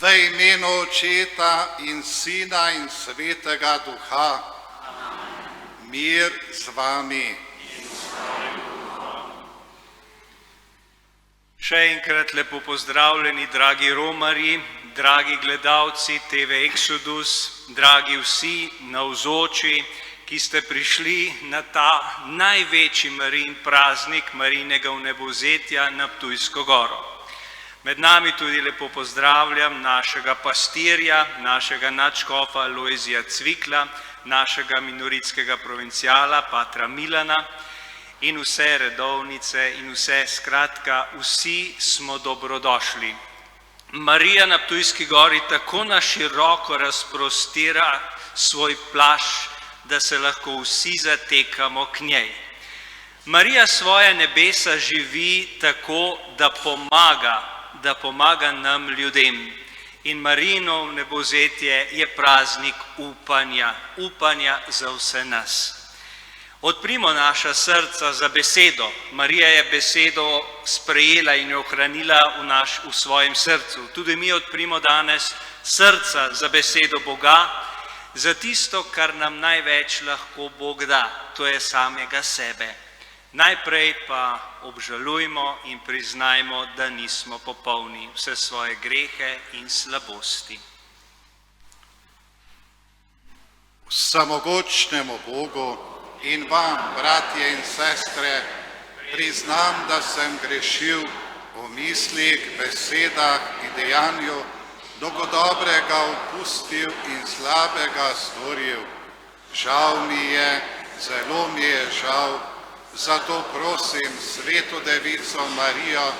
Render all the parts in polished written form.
V imenu Očeta in Sina in Svetega Duha, mir z vami. Še enkrat lepo pozdravljeni, dragi romarji, dragi gledalci TV Exodus, dragi vsi navzoči, ki ste prišli na ta največji Marijin praznik Marijinega vnebovzetja na Ptujsko goro. Med nami tudi lepo pozdravljam našega pastirja, našega nadškofa Alojzija Cvikla, našega minoritskega provinciala, patra Milana in vse redovnice in vse, skratka, vsi smo dobrodošli. Marija na Ptujski gori tako na široko razprostira svoj plašč, da se lahko vsi zatekamo k njej. Marija svoje nebesa živi tako, da pomaga nam ljudem. In Marijino vnebovzetje je praznik upanja za vse nas. Odprimo naša srca za besedo. Marija je besedo sprejela in jo ohranila v svojem srcu. Tudi mi odprimo danes srca za besedo Boga, za tisto, kar nam največ lahko Bog da, to je samega sebe. Najprej pa obžalujmo in priznajmo, da nismo popolni, vse svoje grehe in slabosti. Vsemogočnemu Bogu in vam, bratje in sestre, priznam, da sem grešil v mislih, besedah in dejanju, mnogo dobrega opustil in slabega storil. Žal mi je, zelo mi je žal, zato prosim Sveto Devico Marijo,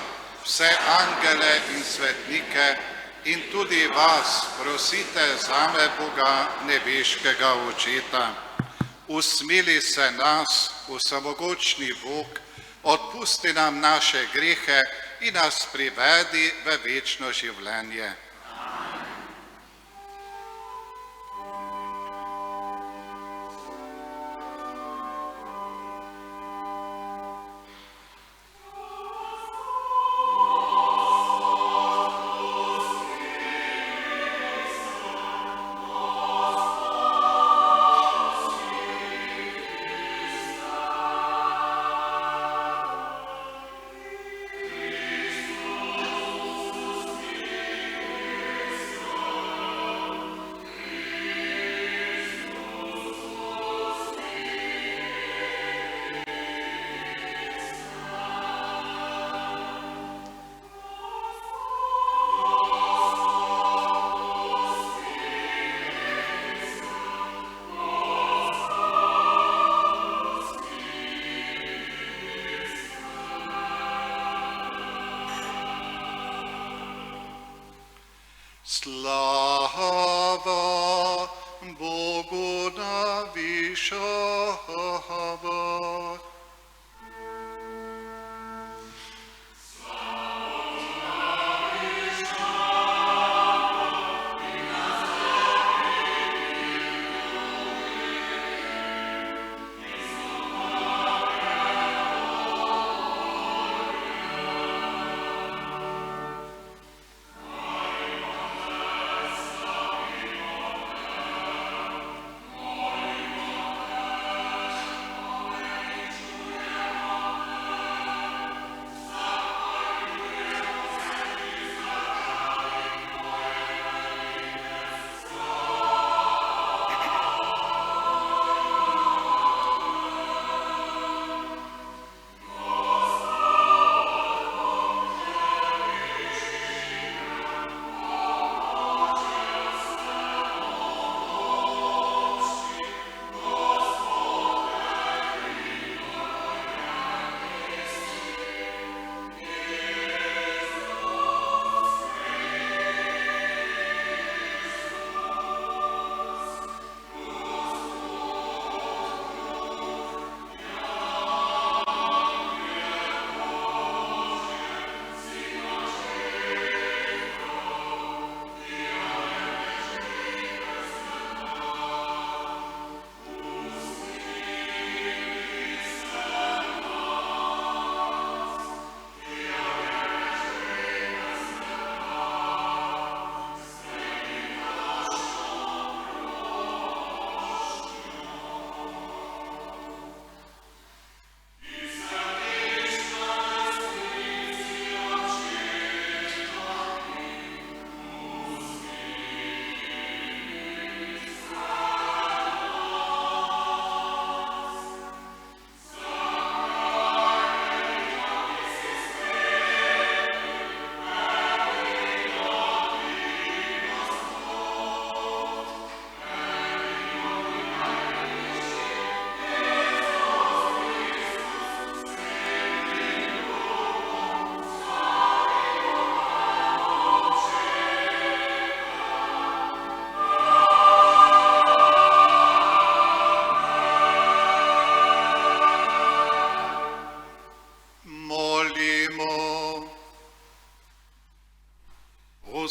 vse angele in svetnike in tudi vas prosite zame Boga nebeškega Očeta. Usmili se nas, vsemogočni Bog, odpusti nam naše grehe in nas privedi v večno življenje. Slava Bogu na višavah.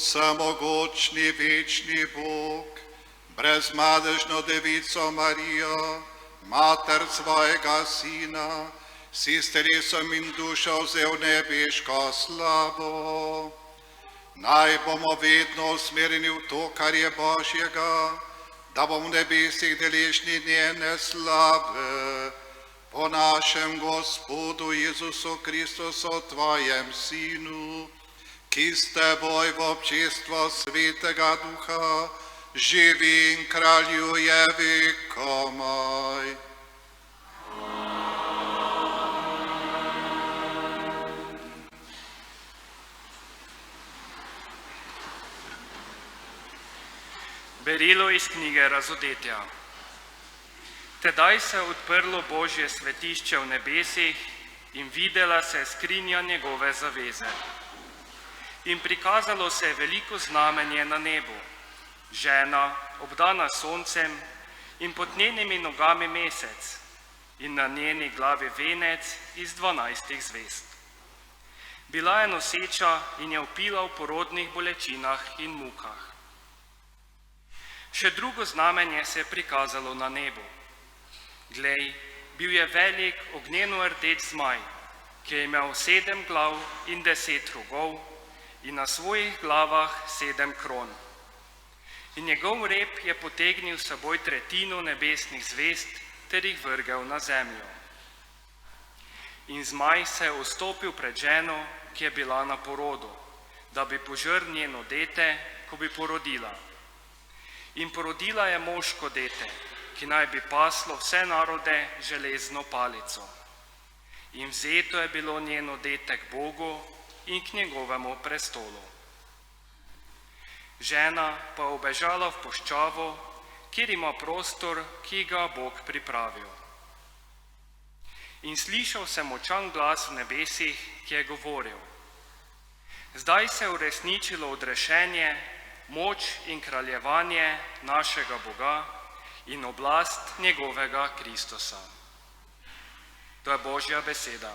Vsemogočni večni Bog, brezmadežno devico Marijo, mater svojega Sina, si s telesom in dušo vzel nebeško slavo. Naj bomo vedno usmerjeni v to, kar je Božjega, da bomo v nebesih deležni njene slave. Po našem Gospodu Jezusu Kristusu, tvojem Sinu, ki s teboj v občestvo Svetega Duha živi in kraljuje vekomaj. Berilo iz knjige Razodetja. Tedaj se je odprlo Božje svetišče v nebesih in videla se je skrinja njegove zaveze. In prikazalo se je veliko znamenje na nebu, žena, obdana soncem in pod njenimi nogami mesec in na njeni glavi venec iz 12 zvezd. Bila je noseča in je vpila v porodnih bolečinah in mukah. Še drugo znamenje se je prikazalo na nebu. Glej, bil je velik ognjeno rdeč zmaj, ki je imel 7 glav in 10 rogov in na svojih glavah 7 kron. In njegov rep je potegnil s seboj tretjino nebesnih zvezd ter jih vrgel na zemljo. In zmaj se je ustopil pred ženo, ki je bila na porodu, da bi požrl njeno dete, ko bi porodila. In porodila je moško dete, ki naj bi paslo vse narode železno palico. In vzeto je bilo njeno dete k Bogu in k njegovemu prestolu. Žena pa je ubežala v puščavo, kjer ima prostor, ki ga Bog pripravil. In slišal sem močan glas v nebesih, ki je govoril: zdaj se je uresničilo odrešenje, moč in kraljevanje našega Boga in oblast njegovega Kristusa. To je Božja beseda.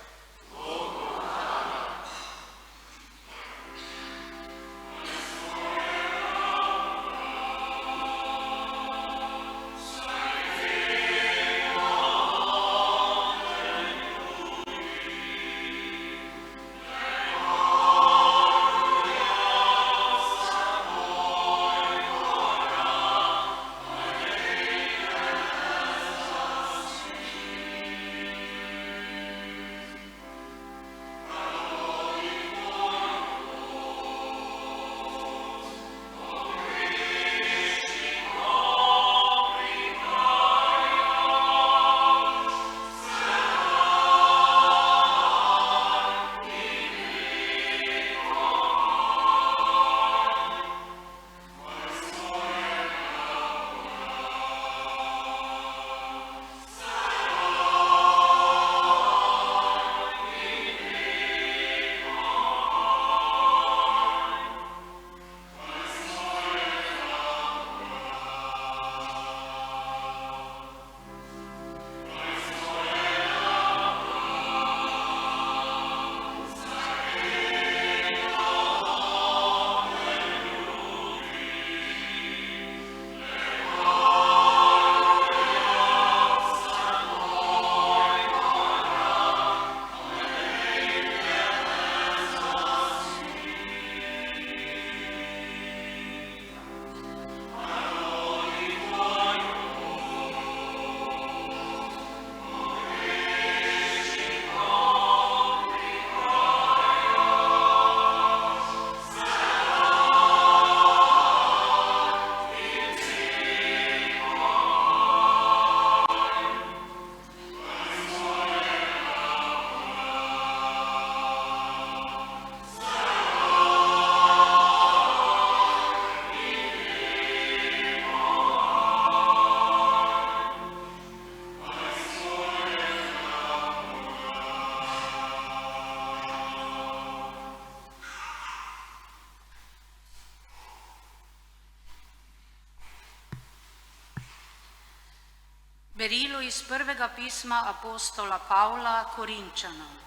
Berilo iz prvega pisma apostola Pavla Korinčanom.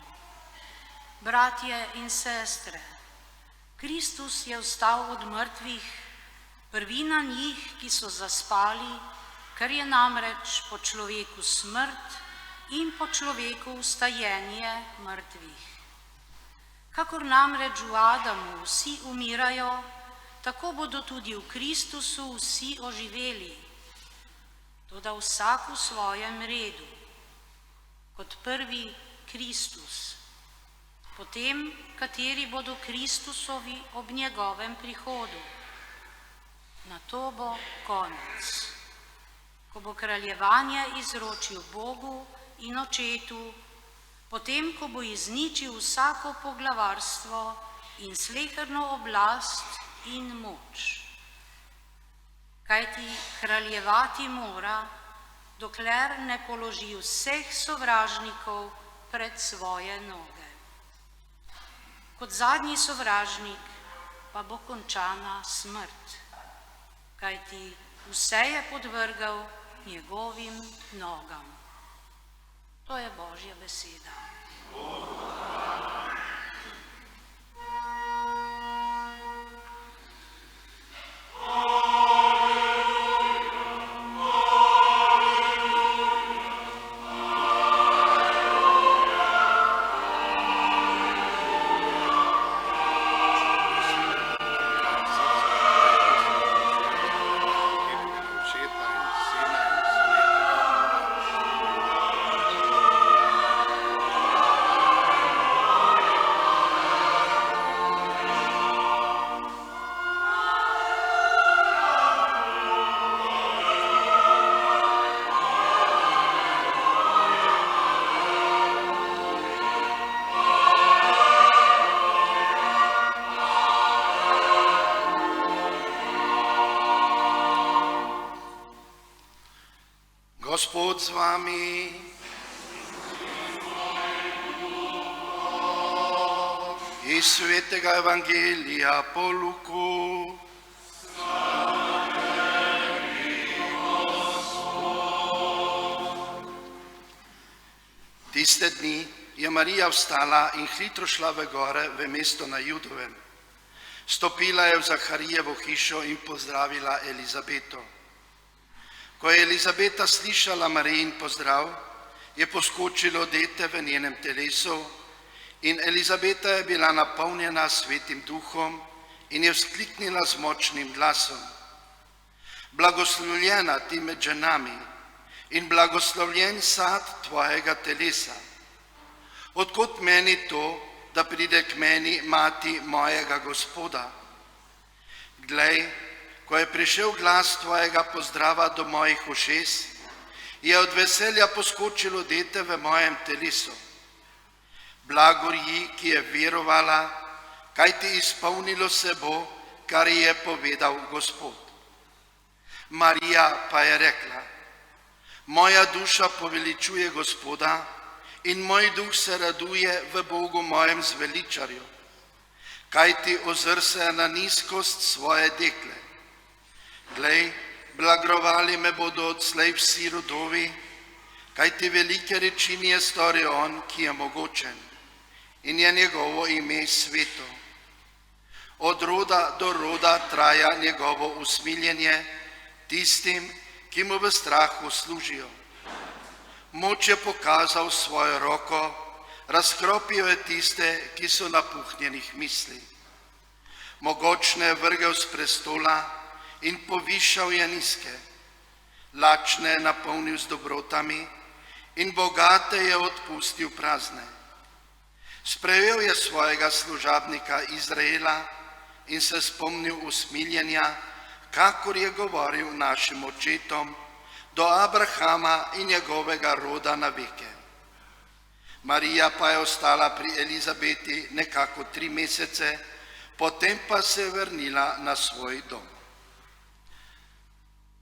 Bratje in sestre, Kristus je vstal od mrtvih, prvina njih, ki so zaspali, ker je namreč po človeku smrt in po človeku vstajenje mrtvih. Kakor namreč v Adamu vsi umirajo, tako bodo tudi v Kristusu vsi oživeli, toda vsak v svojem redu. Kot prvi Kristus, potem kateri bodo Kristusovi ob njegovem prihodu. Nato bo konec, ko bo kraljevanje izročil Bogu in Očetu, potem, ko bo izničil vsako poglavarstvo in sleherno oblast in moč. Kajti kraljevati mora, dokler ne položi vseh sovražnikov pred svoje noge. Kot zadnji sovražnik pa bo končana smrt, kajti vse je podvrgal njegovim nogam. To je Božja beseda. Gospod z vami. Iz svetega evangelija po Luku. Tiste dni je Marija vstala in hitro šla v gore v mesto na Judovem. Stopila je v Zaharijevo hišo in pozdravila Elizabeto. Ko je Elizabeta slišala Marijin pozdrav, je poskočilo dete v njenem telesu in Elizabeta je bila napolnjena Svetim Duhom in je vzkliknila z močnim glasom: Blagoslovljena ti med ženami in blagoslovljen sad tvojega telesa. Odkot meni to, da pride k meni mati mojega Gospoda? Glej, ko je prišel glas tvojega pozdrava do mojih ušes, je od veselja poskočilo dete v mojem telesu. Blagor ji, ki je verovala, kajti izpolnilo se bo, kar je povedal Gospod. Marija pa je rekla: Moja duša poveličuje Gospoda in moj duh se raduje v Bogu mojem zveličarju, kajti ozr se na nizkost svoje dekle. Glej, blagrovali me bodo odslej vsi rodovi, kajti velike reči mi je storil on, ki je mogočen, in je njegovo ime sveto. Od roda do roda traja njegovo usmiljenje tistim, ki mu v strahu služijo. Moč je pokazal svojo roko, razkropil je tiste, ki so napuhnjenih misli. Mogočne je vrgel s prestola in povišal je nizke. Lačne je napolnil z dobrotami in bogate je odpustil prazne. Sprejel je svojega služabnika Izraela in se spomnil usmiljenja, kakor je govoril našim očetom, do Abrahama in njegovega roda na veke. Marija pa je ostala pri Elizabeti nekako 3 mesece, potem pa se je vrnila na svoj dom.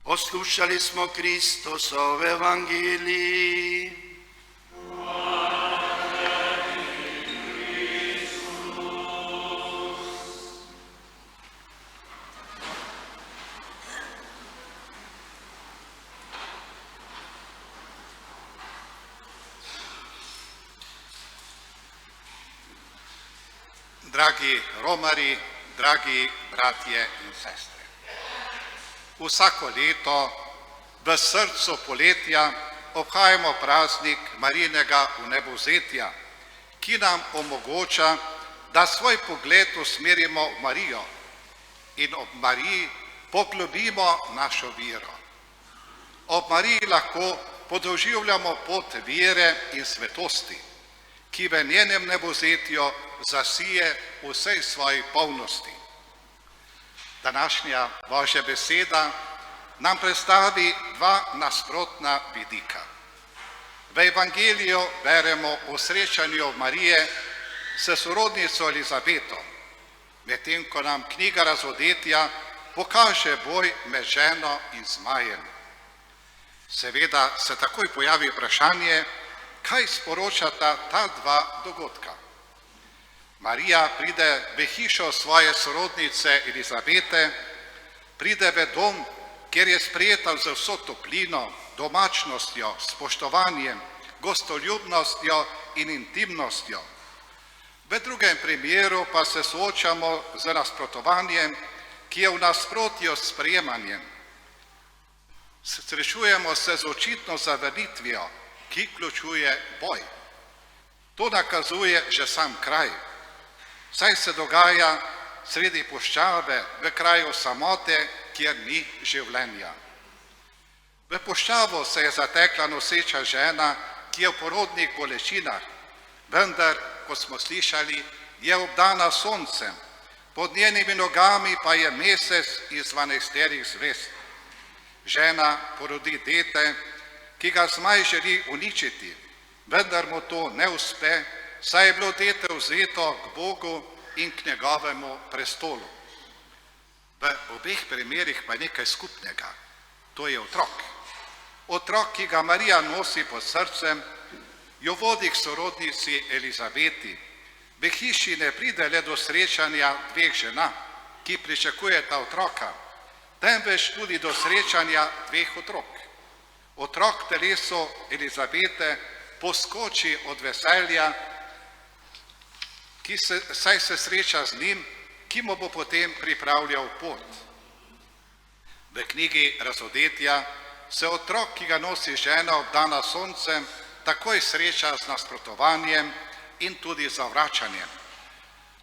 Poslušali smo Kristusov evangelij. Dragi romari, dragi bratje in sestre. Vsako leto v srcu poletja obhajamo praznik Marijinega vnebovzetja, ki nam omogoča, da svoj pogled usmerimo v Marijo in ob Mariji poglobimo našo vero. Ob Mariji lahko podoživljamo pot vere in svetosti, ki v njenem vnebovzetju zasije v vsej svoji polnosti. Današnja Božja beseda nam predstavi dva nasprotna vidika. V Evangeliju beremo o srečanju Marije s sorodnico Elizabeto, medtem ko nam knjiga Razodetja pokaže boj med ženo in zmajem. Seveda se takoj pojavi vprašanje, kaj sporočata ta dva dogodka. Marija pride v hišo svoje sorodnice Elizabete, pride v dom, kjer je sprejeta z vso toplino, domačnostjo, spoštovanjem, gostoljubnostjo in intimnostjo. V drugem primeru pa se soočamo z nasprotovanjem, ki je v nasprotju s sprejemanjem. Srečujemo se z očitno zavrnitvijo, ki vključuje boj. To nakazuje že sam kraj, saj se dogaja sredi puščave, v kraju samote, kjer ni življenja. V puščavo se je zatekla noseča žena, ki je v porodnih bolečinah, vendar, kot smo slišali, je obdana soncem, pod njenimi nogami pa je mesec iz 12 zvezd. Žena porodi dete, ki ga zmaj želi uničiti, vendar mu to ne uspe, saj je bilo dete vzeto k Bogu in k njegovemu prestolu. V obeh primerih pa je nekaj skupnega, to je otrok. Otrok, ki ga Marija nosi pod srcem, jo vodi k sorodnici Elizabeti. V hiši ne pride le do srečanja dveh žena, ki pričakujeta otroka, temveč tudi do srečanja dveh otrok. Otrok v telesu Elizabete poskoči od veselja, saj se sreča z njim, ki mu bo potem pripravljal pot. V knjigi Razodetja se otrok, ki ga nosi žena obdana soncem, takoj sreča z nasprotovanjem in tudi zavračanjem.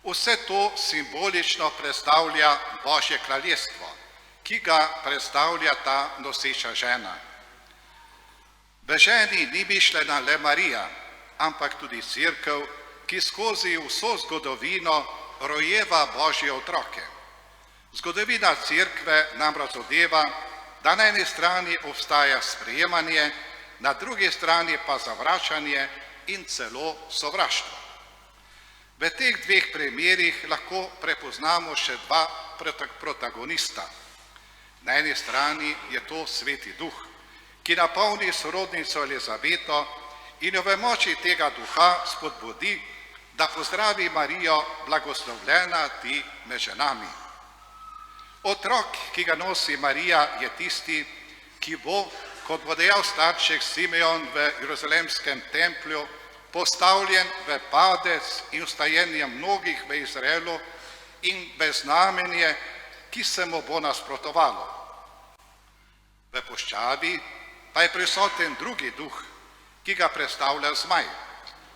Vse to simbolično predstavlja Božje kraljestvo, ki ga predstavlja ta noseča žena. V ženi ni mišljena le Marija, ampak tudi Cerkev, ki skozi vso zgodovino rojeva Božje otroke. Zgodovina Cerkve nam razodeva, da na eni strani obstaja sprejemanje, na drugi strani pa zavračanje in celo sovraštvo. V teh dveh primerih lahko prepoznamo še dva protagonista. Na eni strani je to Sveti Duh, ki napolni sorodnico Elizabeto in jo v moči tega duha spodbudi, da pozdravi Marijo, blagoslovljena ti med ženami. Otrok, ki ga nosi Marija, je tisti, ki bo, kot bo dejal starček Simeon v Jeruzalemskem templju, postavljen v padec in vstajenje mnogih v Izraelu in v znamenje, ki se mu bo nasprotovalo. V puščavi pa je prisoten drugi duh, ki ga predstavlja zmaj.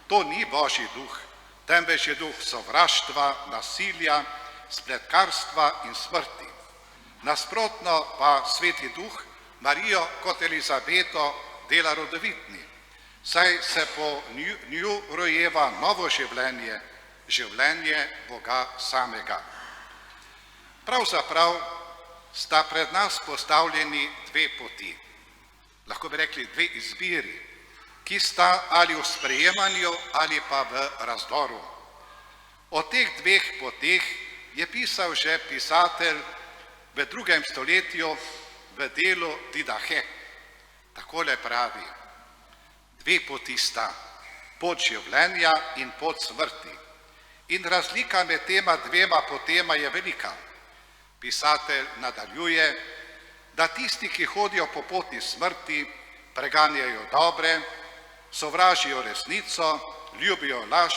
To ni Božji duh, temveč je duh sovraštva, nasilja, spletkarstva in smrti. Nasprotno pa Sveti Duh Marijo kot Elizabeto dela rodovitni, saj se po nju rojeva novo življenje, življenje Boga samega. Pravzaprav sta pred nas postavljeni dve poti, lahko bi rekli dve izbiri, ki sta ali v sprejemanju ali pa v razdoru. O teh dveh poteh je pisal že pisatelj v 2. stoletju v delu Didahe. Takole pravi: dve poti sta, pot življenja in pot smrti. In razlika med tema dvema potema je velika. Pisatelj nadaljuje, da tisti, ki hodijo po poti smrti, preganjajo dobre, sovražijo resnico, ljubijo laž,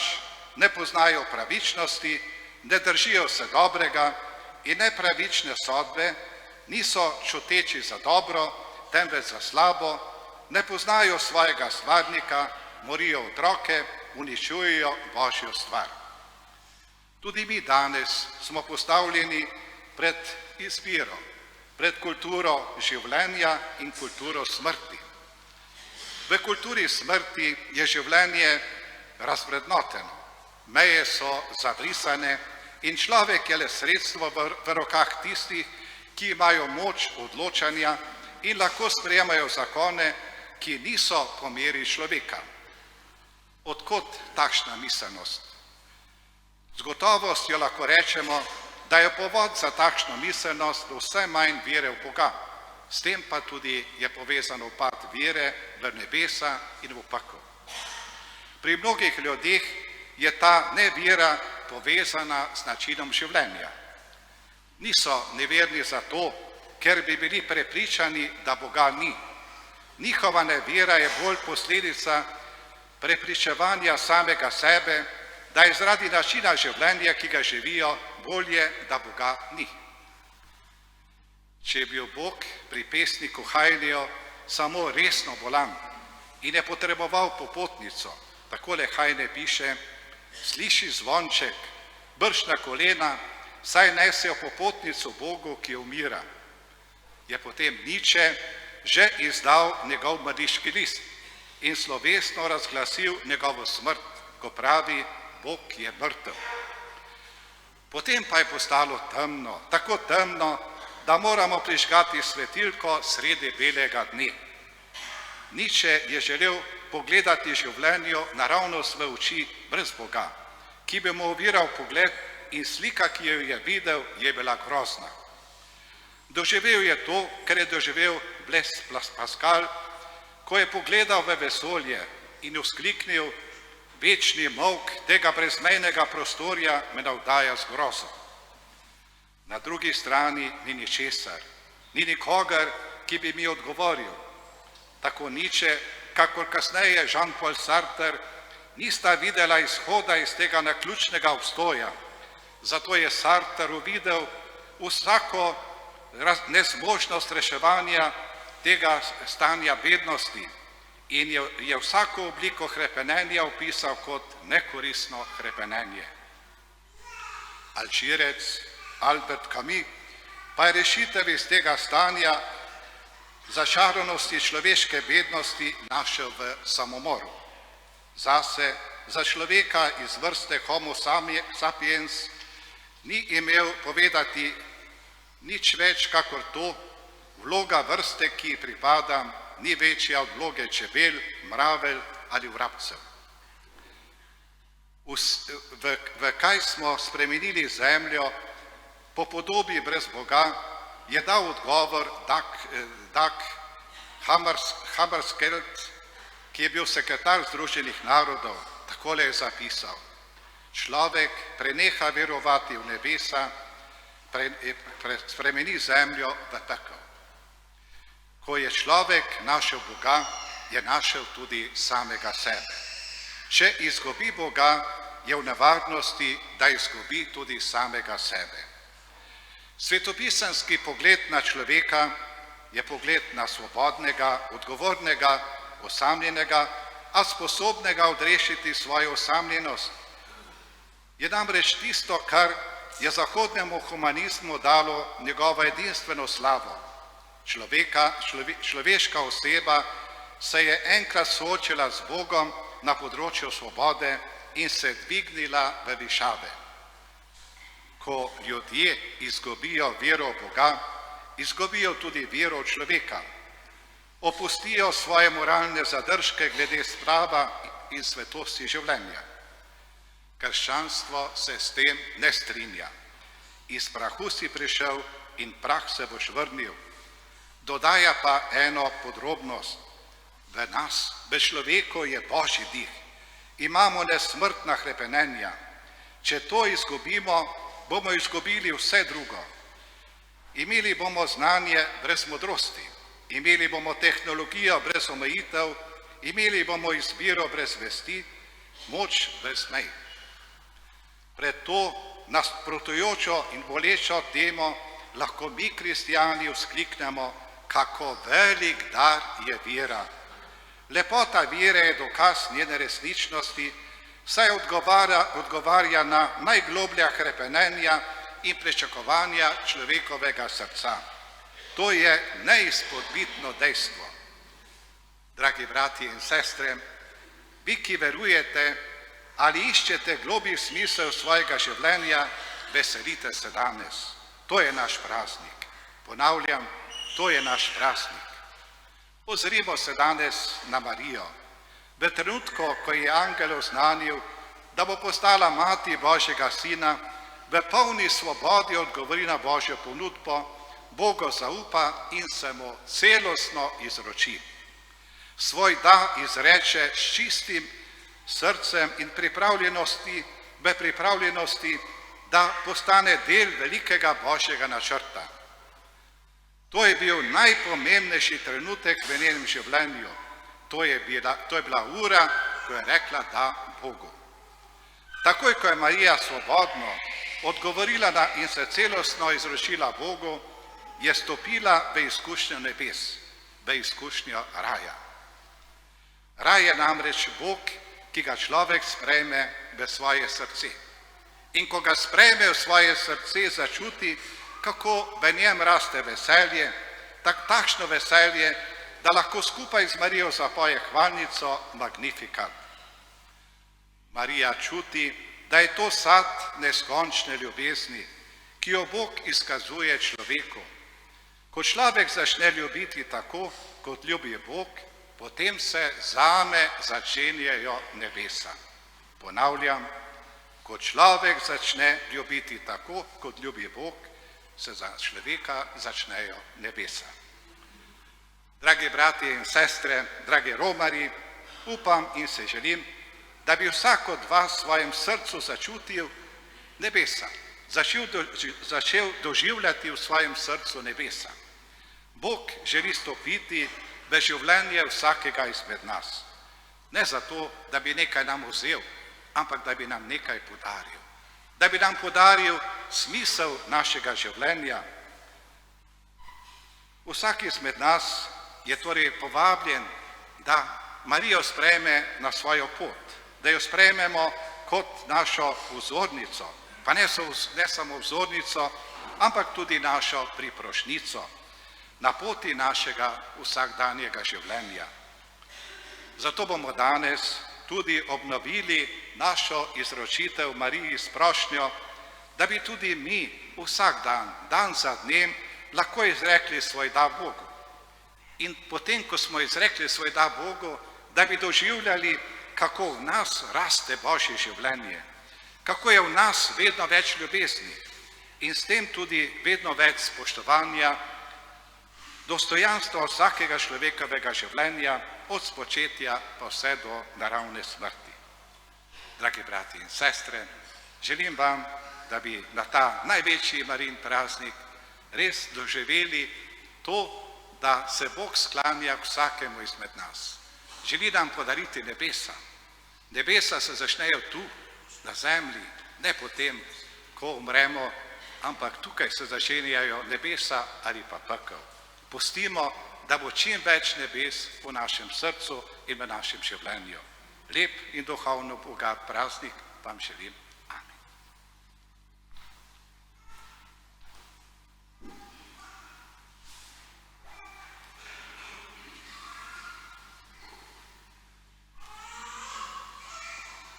ne poznajo pravičnosti, ne držijo se dobrega in nepravične sodbe, niso čuteči za dobro, temveč za slabo, ne poznajo svojega stvarnika, morijo otroke, uničujejo Božjo stvar. Tudi mi danes smo postavljeni pred izbiro, pred kulturo življenja in kulturo smrti. V kulturi smrti je življenje razvrednoteno, meje so zabrisane in človek je le sredstvo v rokah tistih, ki imajo moč odločanja in lahko sprejemajo zakone, ki niso po meri človeka. Odkot takšna miselnost? Z gotovostjo lahko rečemo, da je povod za takšno miselnost vse manj vere v Boga. S tem pa tudi je povezan upad vere v nebesa in v pekel. Pri mnogih ljudeh je ta nevera povezana s načinom življenja. Niso neverni zato, ker bi bili prepričani, da Boga ni. Njihova nevera je bolj posledica prepričevanja samega sebe, da je zaradi načina življenja, ki ga živijo, bolje, da Boga ni. Če je bil Bog pri pesniku Hajneju samo resno bolan in je potreboval popotnico, takole Hajne piše, sliši zvonček, brž na kolena, saj nesijo popotnico Bogu, ki umira. Je potem Nietzsche že izdal njegov mrliški list in slovesno razglasil njegovo smrt, ko pravi, Bog je mrtev. Potem pa je postalo temno, tako temno, da moramo prižgati svetilko sredi belega dne. Nietzsche je želel pogledati življenju naravnost v oči brez Boga, ki bi mu oviral pogled in slika, ki jo je videl, je bila grozna. Doživel je to, kar je doživel Blaise Pascal, ko je pogledal v vesolje in vzkliknil, večni molk tega brezmejnega prostorja me navdaja z grozo. Na drugi strani ni ničesar, ni nikogar, ki bi mi odgovoril. Tako Nietzsche, kakor kasneje Jean-Paul Sartre, nista videla izhoda iz tega naključnega obstoja. Zato je Sartre uvidel vsako nezmožnost reševanja tega stanja bednosti in je vsako obliko hrepenenja opisal kot nekoristno hrepenenje. Alžirec Albert Camus pa je rešitev iz tega stanja začaranosti človeške bednosti našel v samomoru. Zase, za človeka iz vrste Homo sapiens, ni imel povedati nič več kakor to, vloga vrste, ki ji pripadam, ni večja od vloge čebel, mravelj ali vrabcev. V kaj smo spremenili zemljo po podobi brez Boga, je dal odgovor Dag Hammarskjöld, ki je bil sekretar Združenih narodov. Takole je zapisal: človek preneha verovati v nebesa, spremeni zemljo v pekel. Ko je človek našel Boga, je našel tudi samega sebe. Če izgubi Boga, je v nevarnosti, da izgubi tudi samega sebe. Svetopisemski pogled na človeka je pogled na svobodnega, odgovornega, osamljenega, a sposobnega odrešiti svojo osamljenost. Je namreč tisto, kar je zahodnemu humanizmu dalo njegovo edinstveno slavo. Človeška oseba se je enkrat soočila z Bogom na področju svobode in se dvignila v višave. Ko ljudje izgubijo vero v Boga, izgubijo tudi vero v človeka. Opustijo svoje moralne zadržke glede sprava in svetosti življenja. Krščanstvo se s tem ne strinja. Iz prahu si prišel in prah se boš vrnil. Dodaja pa eno podrobnost. V nas, v človeku je Božji dih. Imamo nesmrtna hrepenenja. Če to izgubimo, bomo izgubili vse drugo. Imeli bomo znanje brez modrosti. Imeli bomo tehnologijo brez omejitev. Imeli bomo izbiro brez vesti, moč brez mej. Pred to nasprotujočo in bolečo temo lahko mi, kristijani, vzkliknemo, kako velik dar je vera. Lepota vere je dokaz njene resničnosti, saj odgovarja na najgloblja hrepenenja in pričakovanja človekovega srca. To je neizpodbitno dejstvo. Dragi bratje in sestre, vi, ki verujete ali iščete globlji smisel svojega življenja, veselite se danes. To je naš praznik. Ponavljam, to je naš praznik. Ozrimo se danes na Marijo. V trenutku, ko je angel oznanil, da bo postala mati Božjega sina, v polni svobodi odgovori na Božjo ponudbo, Bogu zaupa in se mu celostno izroči. Svoj da izreče s čistim srcem in v pripravljenosti, da postane del velikega Božjega načrta. To je bil najpomembnejši trenutek v njenem življenju. To je bila ura, ko je rekla da Bogu. Takoj, ko je Marija svobodno odgovorila in se celostno izročila Bogu, je stopila v izkušnjo nebes, v izkušnjo raja. Raj je namreč Bog, ki ga človek sprejme v svoje srce. In ko ga sprejme v svoje srce, začuti, kako v njem raste veselje, takšno veselje, da lahko skupaj z Marijo zapoje hvalnico Magnificat. Marija čuti, da je to sad neskončne ljubezni, ki jo Bog izkazuje človeku. Ko človek začne ljubiti tako, kot ljubi Bog, potem se zame začenjajo nebesa. Ponavljam, ko človek začne ljubiti tako, kot ljubi Bog, se za človeka začnejo nebesa. Dragi bratje in sestre, dragi romarji, upam in se želim, da bi vsak od vas v svojem srcu začutil nebesa, začel doživljati v svojem srcu nebesa. Bog želi stopiti v življenje vsakega izmed nas. Ne zato, da bi nekaj nam vzel, ampak da bi nam nekaj podaril. Da bi nam podaril smisel našega življenja. Vsak izmed nas je torej povabljen, da Marijo sprejme na svojo pot, da jo sprejmemo kot našo vzornico, pa ne samo vzornico, ampak tudi našo priprošnjico na poti našega vsakdanjega življenja. Zato bomo danes tudi obnovili našo izročitev Mariji s prošnjo, da bi tudi mi vsak dan, dan za dnem, lahko izrekli svoj da Bogu. In potem, ko smo izrekli svoj da Bogu, da bi doživljali, kako v nas raste Božje življenje, kako je v nas vedno več ljubezni in s tem tudi vedno več spoštovanja, dostojanstva vsakega človekovega življenja, od spočetja pa vse do naravne smrti. Dragi bratje in sestre, želim vam, da bi na ta največji Marijin praznik res doživeli to, da se Bog sklanja k vsakemu izmed nas. Želi nam podariti nebesa. Nebesa se začnejo tu, na zemlji, ne potem, ko umremo, ampak tukaj se začenjajo nebesa ali pa pekel. Pustimo, da bo čim več nebes v našem srcu in v našem življenju. Lep in duhovno bogat praznik vam želim. Amen.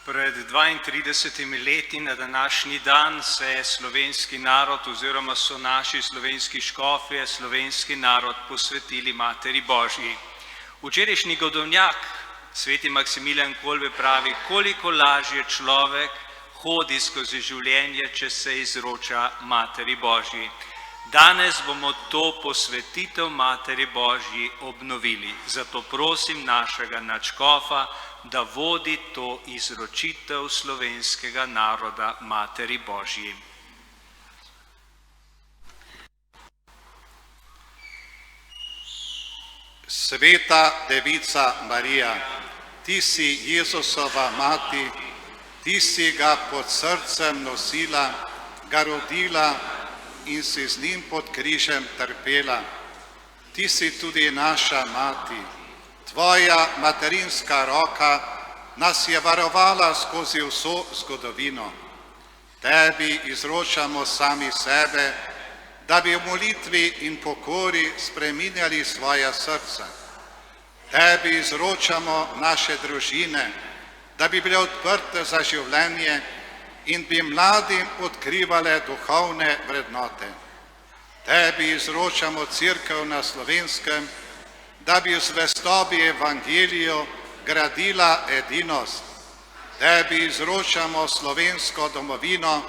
Pred 32 leti na današnji dan se je slovenski narod oziroma so naši slovenski škofje, slovenski narod posvetili Materi Božji. Včerajšnji godovnjak, sveti Maksimilijan Kolbe, pravi, koliko lažje človek hodi skozi življenje, če se izroča Materi Božji. Danes bomo to posvetitev Materi Božji obnovili. Zato prosim našega nadškofa, da vodi to izročitev slovenskega naroda Materi Božji. Sveta Devica Marija, ti si Jezusova mati, ti si ga pod srcem nosila ga rodila in si z njim pod križem trpela. Ti si tudi naša mati. Tvoja materinska roka nas je varovala skozi vso zgodovino. Tebi izročamo sami sebe, da bi v molitvi in pokori spreminjali svoja srca. Tebi izročamo naše družine, da bi bile odprte za življenje in bi mladim odkrivale duhovne vrednote. Tebi izročamo Cerkev na Slovenskem, da bi v zvestobi Evangeliju gradila edinost. Tebi izročamo slovensko domovino,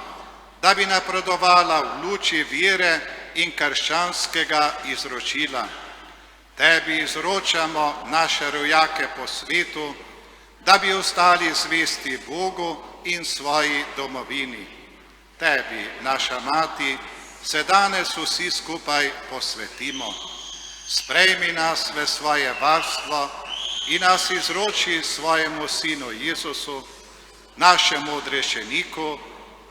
da bi napredovala v luči vere in krščanskega izročila. Tebi izročamo naše rojake po svetu, da bi ostali zvesti Bogu in svoji domovini. Tebi, naša mati, se danes vsi skupaj posvetimo. Sprejmi nas v svoje varstvo in nas izroči svojemu Sinu Jezusu, našemu odrešeniku,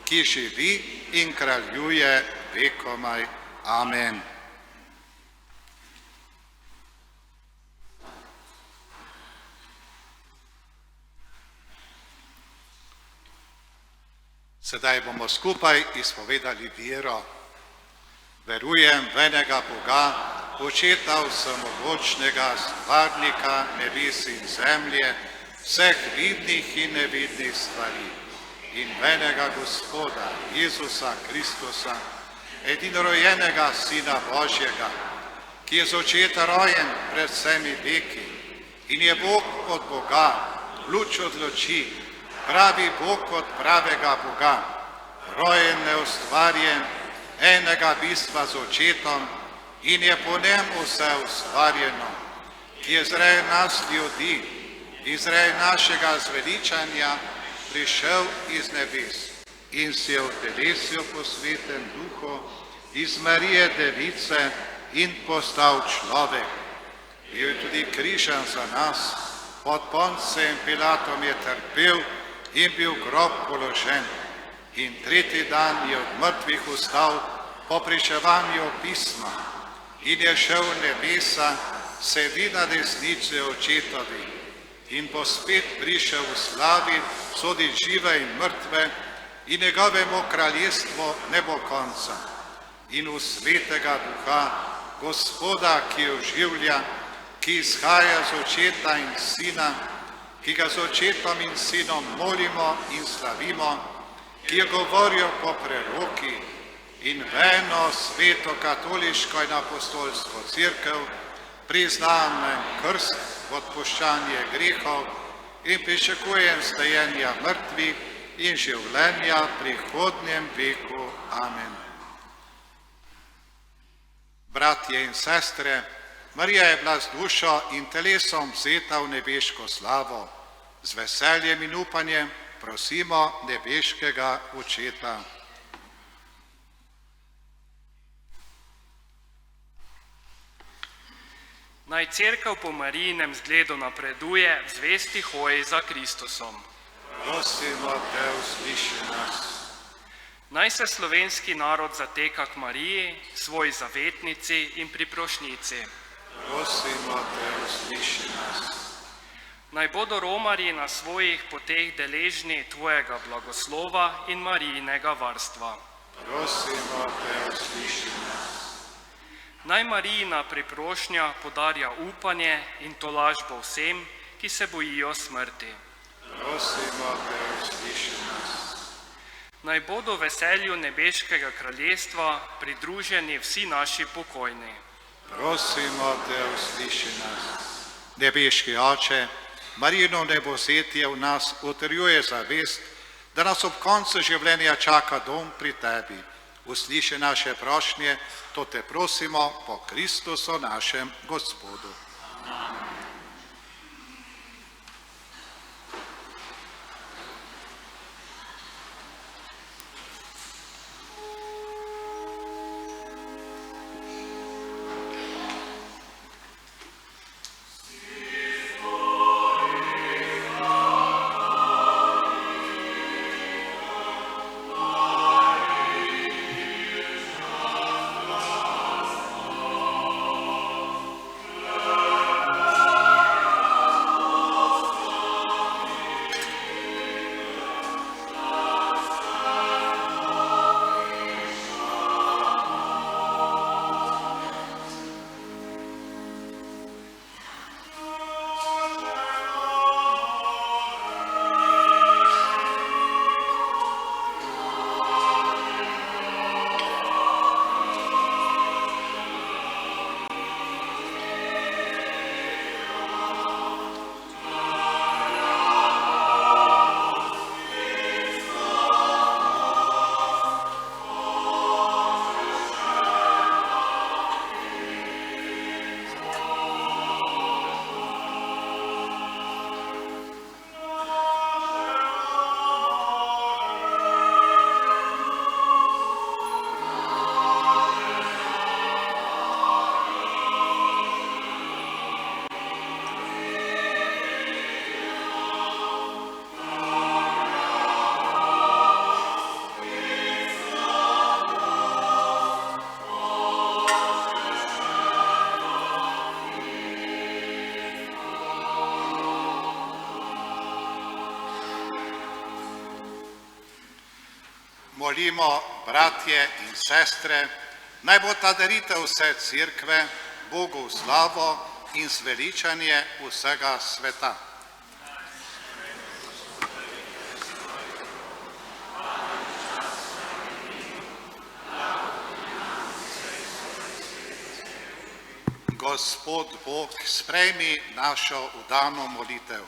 ki živi in kraljuje vekomaj. Amen. Sedaj bomo skupaj izpovedali vero. Verujem v enega Boga, Očeta vsemogočnega, stvarnika nebes in zemlje, vseh vidnih in nevidnih stvari, in v enega Gospoda, Jezusa Kristusa, edinorojenega Sina Božjega, ki je z očeta rojen pred vsemi veki in je Bog od Boga, luč od luči, pravi Bog od pravega Boga, rojen, neustvarjen, enega bistva z očetom in je po njem vse ustvarjeno, ki je zrej nas ljudi, izrej našega zveličanja prišel iz nebes in si je vtelesil po Svetem Duhu iz Marije Device in postal človek. Bil je tudi križan za nas, pod Poncem Pilatom je trpel in bil v grob položen. In tretji dan je od mrtvih vstal po pričevanju pisma in je šel v nebesa, sedi na desnici očetovi in bo spet prišel v slavi soditi žive in mrtve in njegovemu kraljestvu ne bo konca. In v Svetega Duha, Gospoda, ki oživlja, ki izhaja z očeta in sina, ki ga z očetom in sinom molimo in slavimo, ki je govoril po prerokih, in v eno sveto katoliško in apostolsko cerkev priznanem krst v odpuščanje grehov in pričakujem stajenja mrtvih in življenja v prihodnjem veku. Amen. Bratje in sestre, Marija je bila z dušo in telesom vzeta v nebeško slavo. Z veseljem in upanjem prosimo nebeškega Očeta. Naj Cerkev po Marijinem zgledu napreduje v zvesti hoji za Kristusom. Prosimo te, usliši nas. Naj se slovenski narod zateka k Mariji, svoji zavetnici in priprošnjici. Prosimo te, usliši nas. Naj bodo romarji na svojih poteh deležni tvojega blagoslova in Marijinega varstva. Prosimo te, usliši nas. Naj Marijina priprošnja podarja upanje in tolažbo vsem, ki se bojijo smrti. Prosimo te, usliši nas. Naj bodo veselju nebeškega kraljestva pridruženi vsi naši pokojni. Prosimo te, usliši nas. Nebeški Oče, Marijino nebovzetje v nas utrjuje zavest, da nas ob koncu življenja čaka dom pri tebi. Usliši naše prošnje, to te prosimo po Kristusu našem Gospodu. molimo, bratje in sestre, naj bo ta daritev vse cerkve, Bogu v slavo in zveličanje vsega sveta. Gospod Bog, sprejmi našo vdano molitev.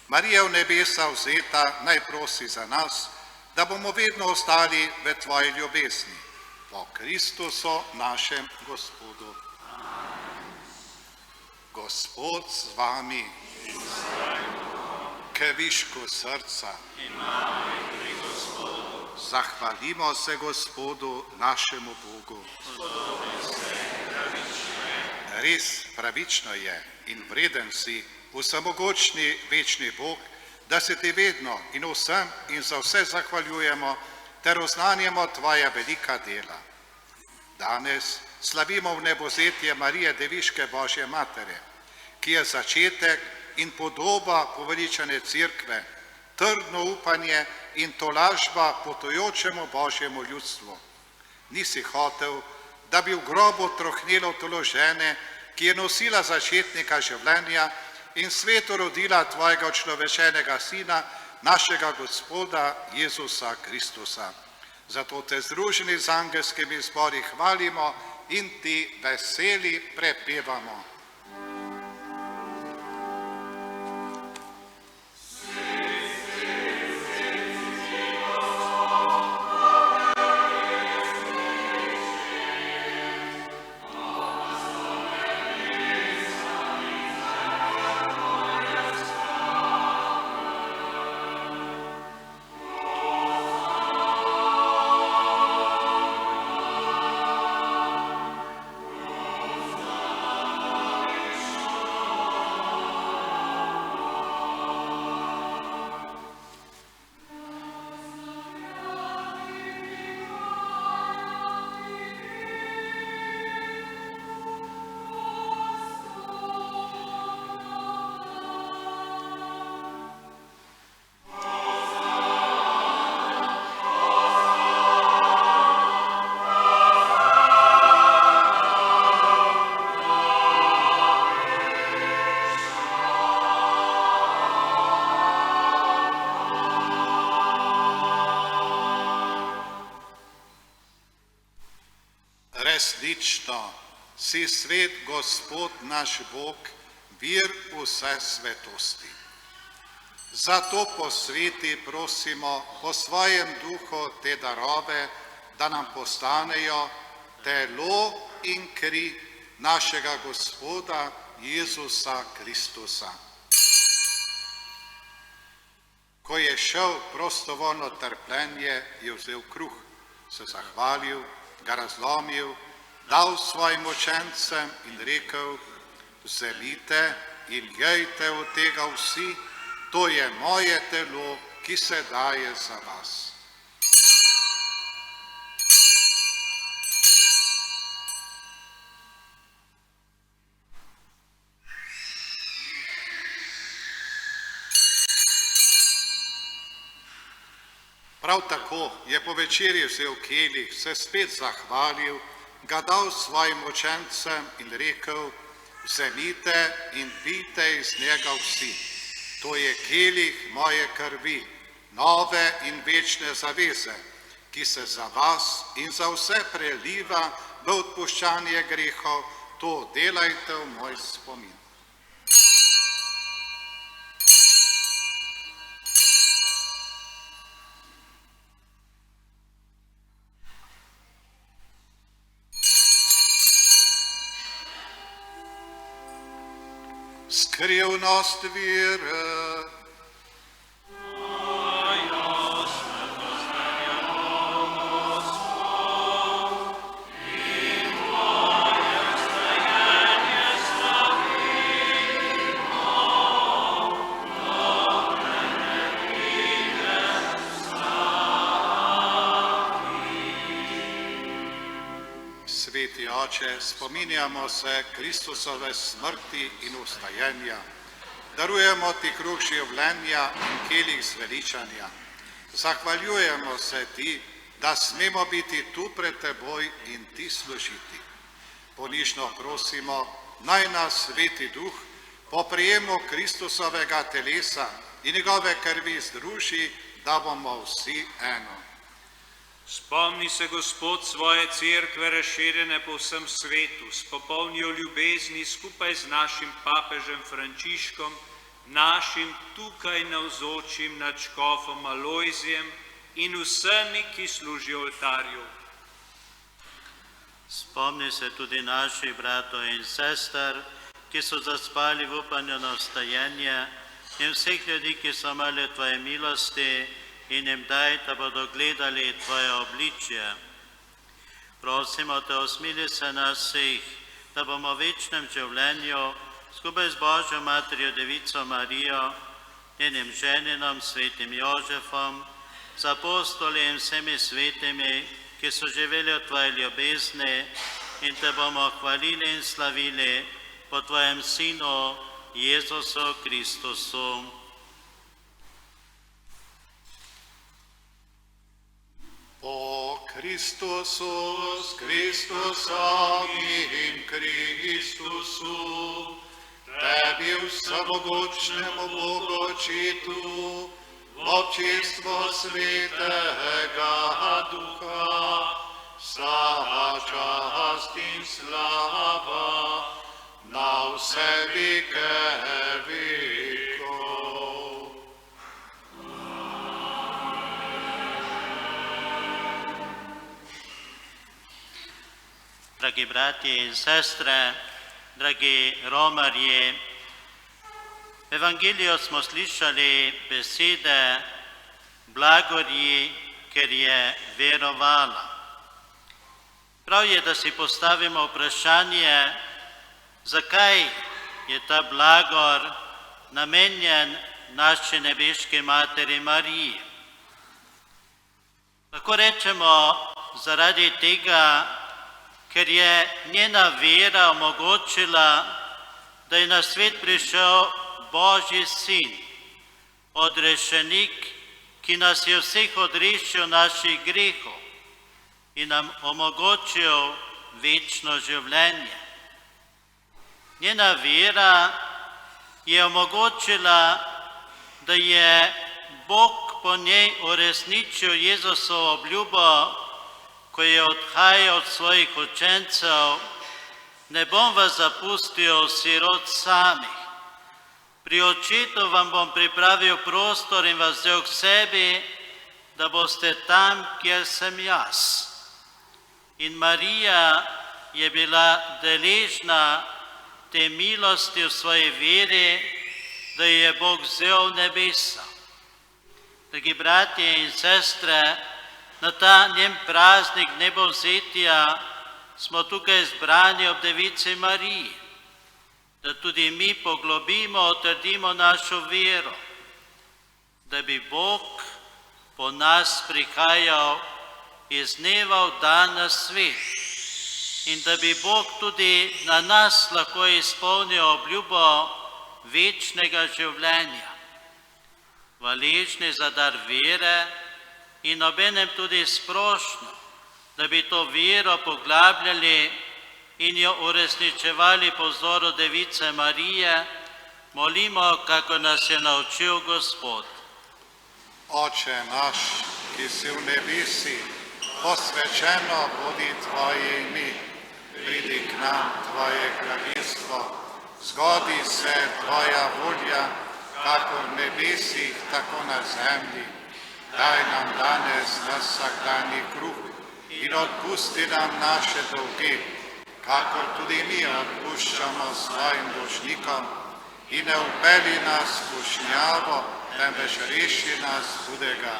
Marija v nebesa vzeta, naj prosi za nas, da bomo vedno ostali v tvoji ljubezni. Po Kristusu našem Gospodu. Gospod z vami, k višku srca. Zahvalimo se Gospodu našemu Bogu. Res pravično je in vreden si, vsemogočni večni Bog, da se ti vedno in vsem in za vse zahvaljujemo ter oznanjamo tvoja velika dela. Danes slavimo vnebovzetje Marije Deviške Božje Matere, ki je začetek in podoba poveličane cerkve, trdno upanje in tolažba potujočemu Božjemu ljudstvu. Nisi hotel, da bi v grobu trohnelo telo žene, ki je nosila začetnika življenja in svetu rodila tvojega človešenega sina, našega Gospoda Jezusa Kristusa. Zato te združeni z angelskimi zbori hvalimo in ti veseli prepevamo. Resnično si svet Gospod naš Bog, vir vse svetosti. Zato po sveti prosimo po svojem duhu te darove, da nam postanejo telo in kri našega Gospoda Jezusa Kristusa. Ko je šel prostovoljno trpljenje, je vzel kruh, se zahvalil, ga razlomil, dal svojim učencem in rekel: vzemite in jejte od tega vsi, to je moje telo, ki se daje za vas. Prav tako je po večerji vzel kelih, se spet zahvalil, ga dal svojim učencem in rekel: vzemite in pijte iz njega vsi. To je kelih moje krvi, nove in večne zaveze, ki se za vas in za vse preliva v odpuščanje grehov. To delajte v moj spomin. Skrivnost vere. Sveti Oče, spominjamo se Kristusove smrti in vstajenja. Darujemo ti kruh življenja in kelih zveličanja. Zahvaljujemo se ti, da smemo biti tu pred teboj in ti služiti. Ponižno prosimo, naj nas Sveti Duh po prijemu Kristusovega telesa in njegove krvi združi, da bomo vsi eno. Spomni se, Gospod, svoje cerkve razširjene po vsem svetu, s popolnijo ljubezni skupaj z našim papežem Frančiškom, našim tukaj navzočim nadškofom Alojzijem in vsemi, ki služijo oltarju. Spomni se tudi naših bratov in sester, ki so zaspali v upanju na vstajenje, in vseh ljudi, ki so imeli tvoje milosti, in jim daj, da bodo gledali tvoje obličje. Prosimo te, osmili se nas vseh, da bomo v večnem življenju skupaj z Božjo Materjo Devico Marijo, njenim ženinom svetim Jožefom, z apostoli in vsemi svetimi, ki so živeli v tvoji ljubezni, in te bomo hvalili in slavili po tvojem Sinu Jezusu Kristusu. O Kristusu, s Kristusom in Kristusu, tebi vsemogočnemu Bogu Očetu, v občinstvu Svetega Duha, vsa čast in slava na vse veke vekov. Dragi bratje in sestre, dragi romarji, v Evangeliju smo slišali besede blagorji, ker je verovala. Prav je, da si postavimo vprašanje, zakaj je ta blagor namenjen naši nebeški Materi Mariji. Lahko rečemo zaradi tega, ker je njena vera omogočila, da je na svet prišel Božji Sin, odrešenik, ki nas je vseh odrešil naših grehov in nam omogočil večno življenje. Njena vera je omogočila, da je Bog po njej uresničil Jezusovo obljubo, ko je odhajal od svojih učencev: ne bom vas zapustil sirot samih. Pri Očetu vam bom pripravil prostor in vas vzel k sebi, da boste tam, kjer sem jaz. In Marija je bila deležna te milosti v svoji veri, da je Bog vzel v nebesa. Dragi bratje in sestre, na ta njen praznik nebovzetja smo tukaj zbrani ob Devici Mariji, da tudi mi poglobimo, utrdimo našo vero, da bi Bog po nas prihajal iz dneva v dan na svet in da bi Bog tudi na nas lahko izpolnil obljubo večnega življenja. Hvaležni za dar vere in obenem tudi sprošno, da bi to vero poglabljali in jo uresničevali po vzoru Device Marije, molimo, kako nas je naučil Gospod. Oče naš, ki si v nebesi, posvečeno bodi tvoje ime, pridi k nam tvoje kraljestvo, zgodi se tvoja volja, kako v nebesih, tako na zemlji. Daj nam danes naš vsakdanji kruh in odpusti nam naše dolge, kakor tudi mi odpuščamo svojim dolžnikom, in ne vpelji nas v skušnjavo, temveč reši nas hudega.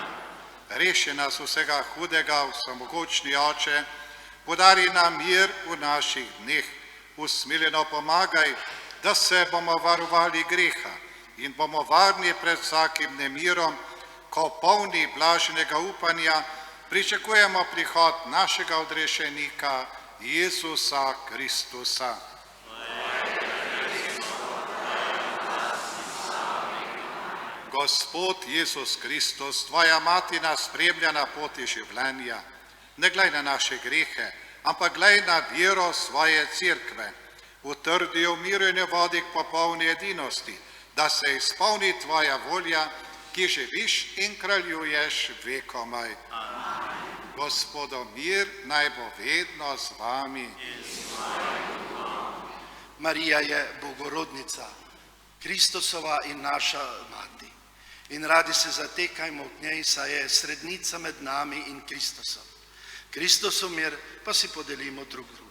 Reši nas vsega hudega, vsemogočni Oče, podari nam mir v naših dneh, usmiljeno pomagaj, da se bomo varovali greha in bomo varni pred vsakim nemirom, ko polni blaženega upanja pričakujemo prihod našega odrešenika Jezusa Kristusa. Gospod Jezus Kristus, tvoja mati nas spremlja na poti življenja. Ne glej na naše grehe, ampak glej na vero svoje cerkve. Utrdi jo umirjene vodi k popolni edinosti, da se izpolni tvoja volja, ki živiš in kraljuješ vekomaj. Gospodov mir naj bo vedno z vami. Marija je Bogorodnica, Kristosova in naša mati. In radi se zatekajmo k njej, saj je srednica med nami in Kristosom. Kristosov mir pa si podelimo drug drugemu.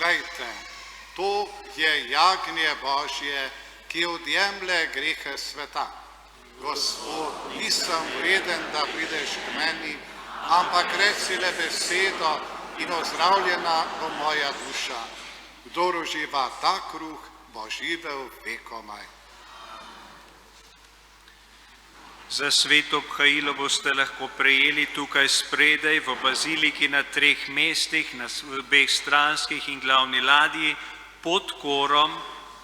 Glejte, to je jagnje Božje, ki odjemlje grehe sveta. Gospod, nisem vreden, da prideš k meni, ampak reci le besedo in ozdravljena bo moja duša. Kdor uživa ta kruh, bo živel vekomaj. Za sveto obhajilo boste lahko prejeli tukaj spredaj v baziliki na 3 mestih, na obeh stranskih in glavni ladji, pod korom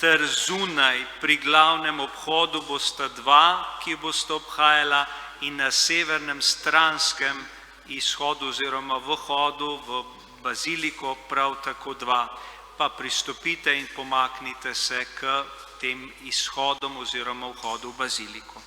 ter zunaj pri glavnem obhodu bosta 2, ki boste obhajala, in na severnem stranskem izhodu oziroma vhodu v baziliko prav tako 2. Pa pristopite in pomaknite se k tem izhodom oziroma vhodu v baziliko.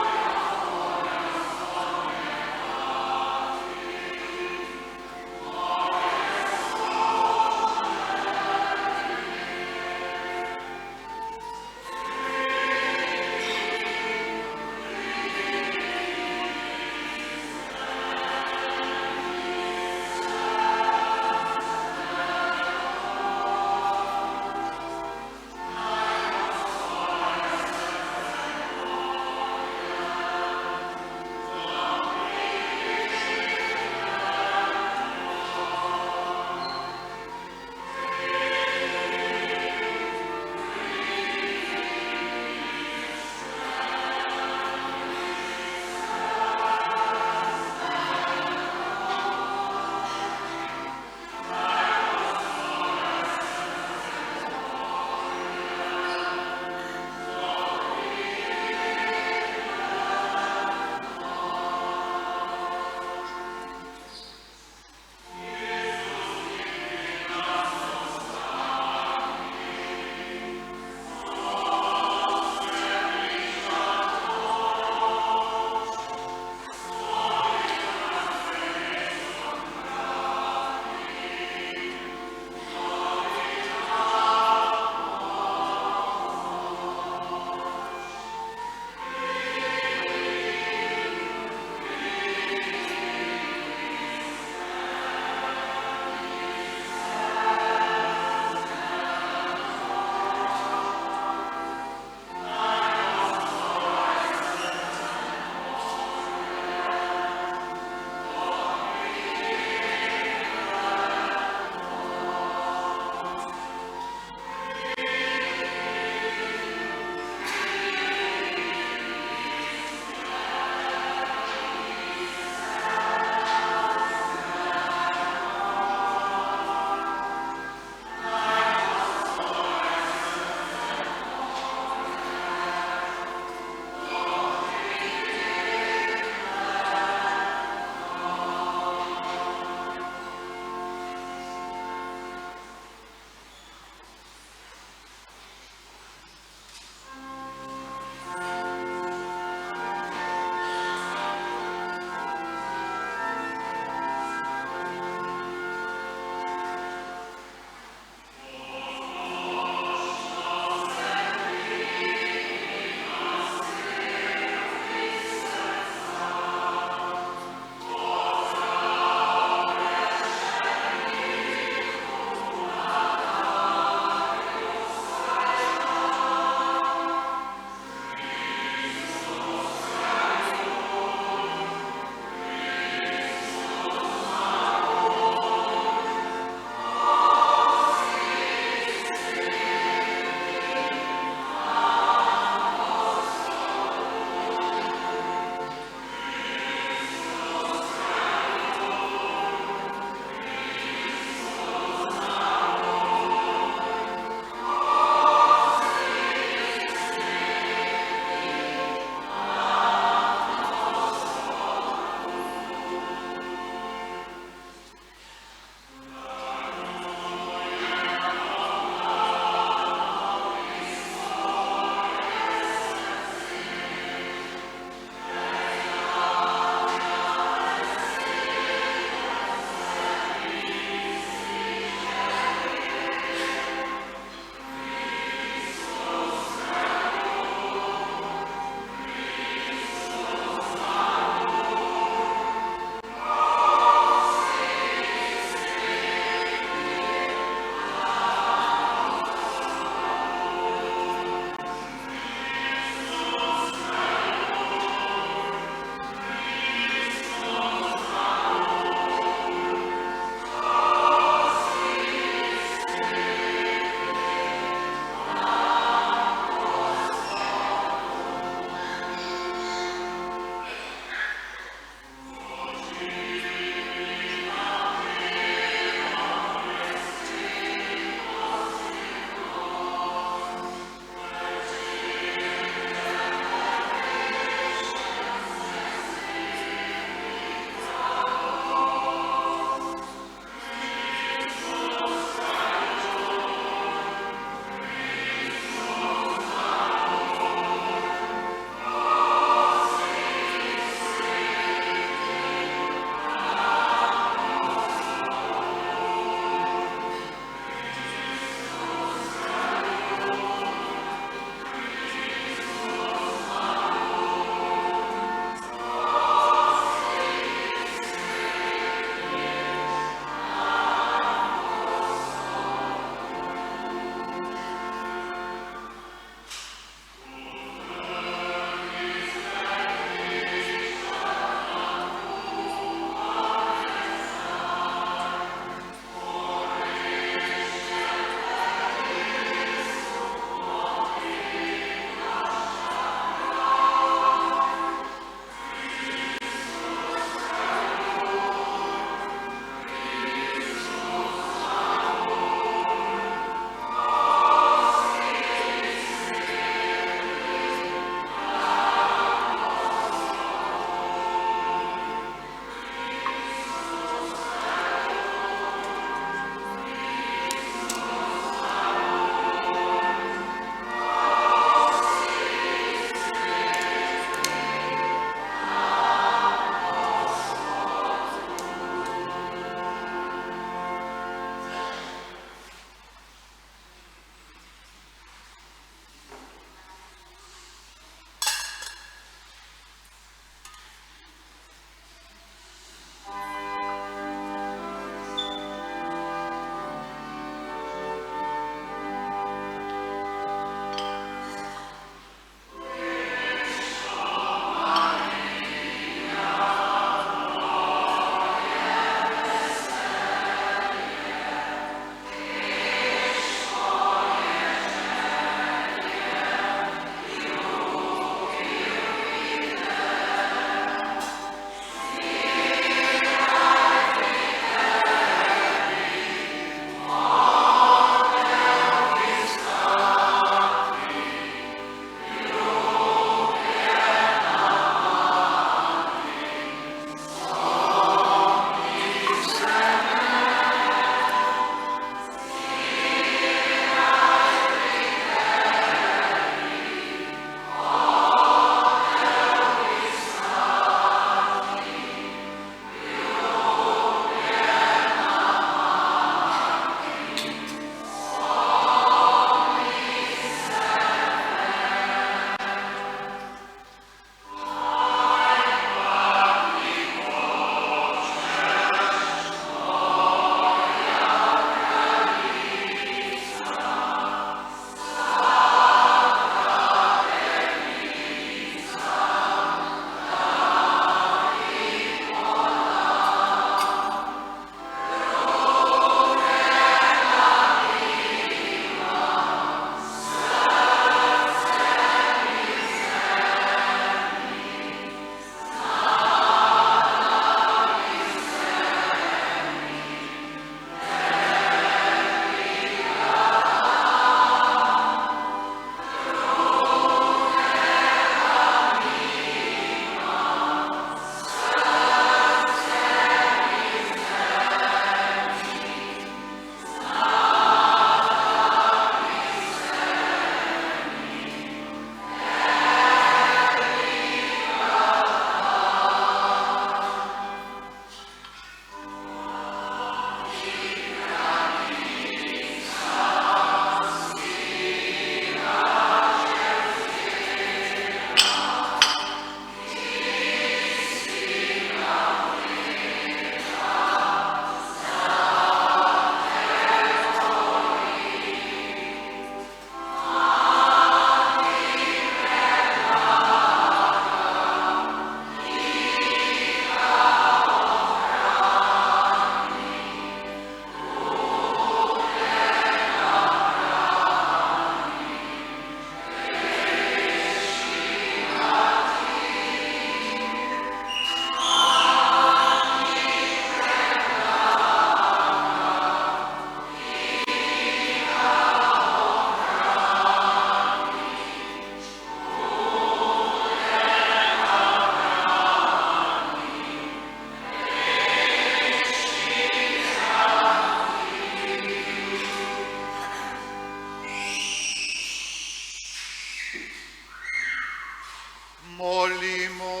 Molimo.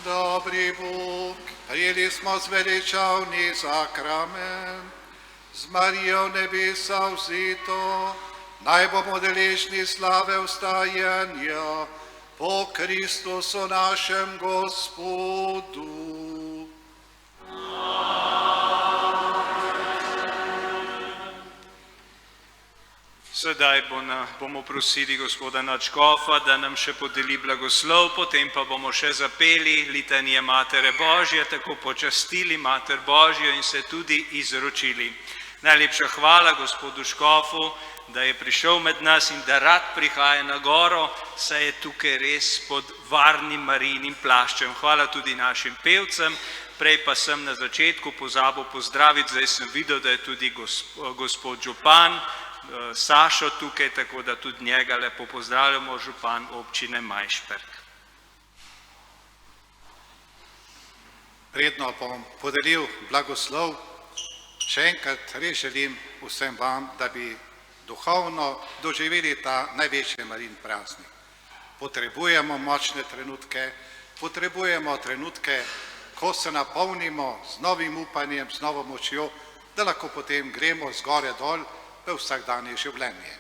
Dobri Bog, prijeli smo zveličavni sakrament, z Marijo nebesa vzito, naj bomo deležni slave vstajanja po Kristusu našem Gospodu. Sedaj bomo prosili gospoda nadškofa, da nam še podeli blagoslov, potem pa bomo še zapeli litanije Matere Božje, tako počastili Mater Božjo in se tudi izročili. Najlepša hvala gospodu škofu, da je prišel med nas in da rad prihaja na goro, saj je tukaj res pod varnim Marijinim plaščem. Hvala tudi našim pevcem, prej pa sem na začetku pozabil pozdraviti, zdaj sem videl, da je tudi gospod župan, Sašo tukaj, tako da tudi njega lepo pozdravljamo, župan občine Majšperk. Predno bom podelil blagoslov, še enkrat res želim vsem vam, da bi duhovno doživeli ta največji Marijin praznik. Potrebujemo močne trenutke, potrebujemo trenutke, ko se napolnimo z novim upanjem, z novo močjo, da lahko potem gremo zgore dol v vsakdanje življenje.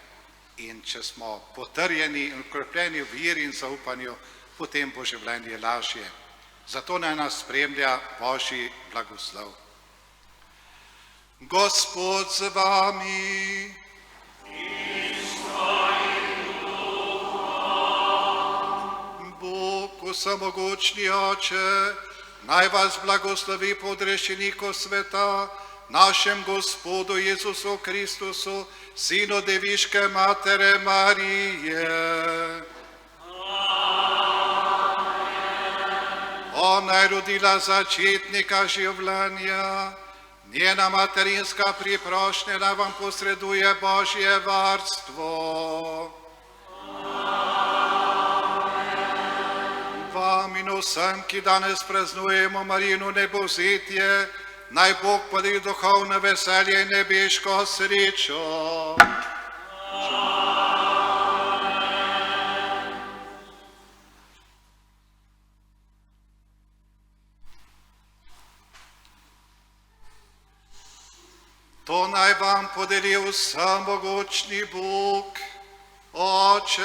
In če smo potrjeni in okrepljeni v veri in zaupanju, potem bo življenje lažje. Zato naj nas spremlja Božji blagoslov. Gospod z vami. Bog, vsemogočni Oče, naj vas blagoslovi po odrešeniku sveta, našem Gospodu Jezusu Kristusu, Sinu Deviške Matere Marije. Ona je rodila začetnika življenja, njena materinska priprošnja naj vam posreduje Božje varstvo. Vam in vsem, ki danes praznujemo Marijino nebovzetje, naj Bog podari duhovno veselje in nebeško srečo. To naj vam podeli vsemogočni Bog, Oče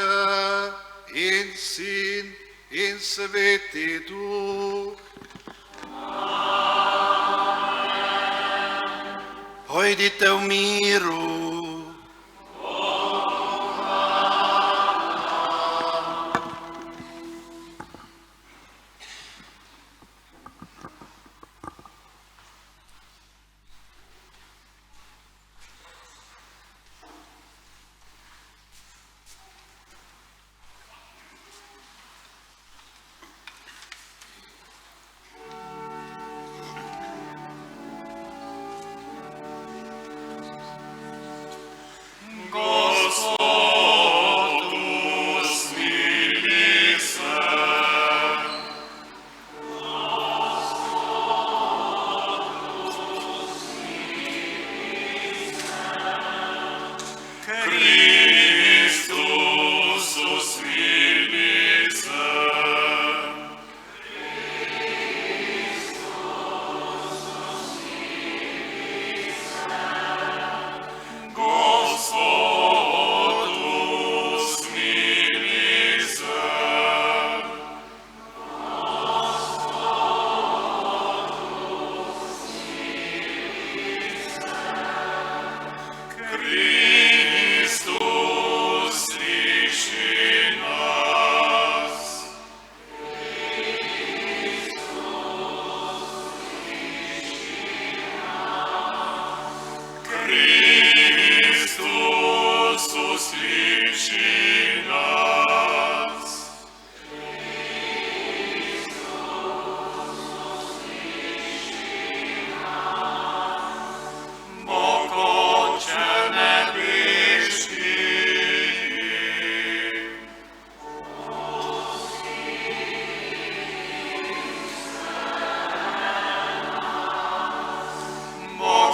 in Sin in Sveti Duh. Pojdite v miru.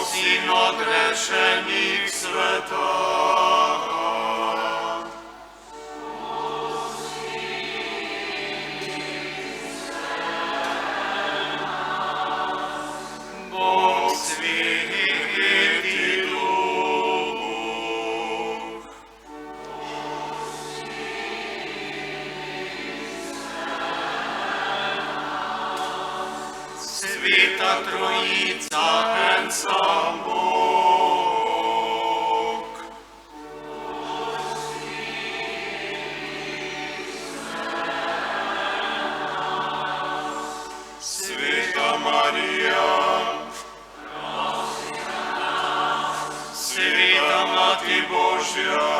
Sin odrešenih sveta, Sveta Trojica, en sam Bog. Sveta Marija, Sveta Mati Božja,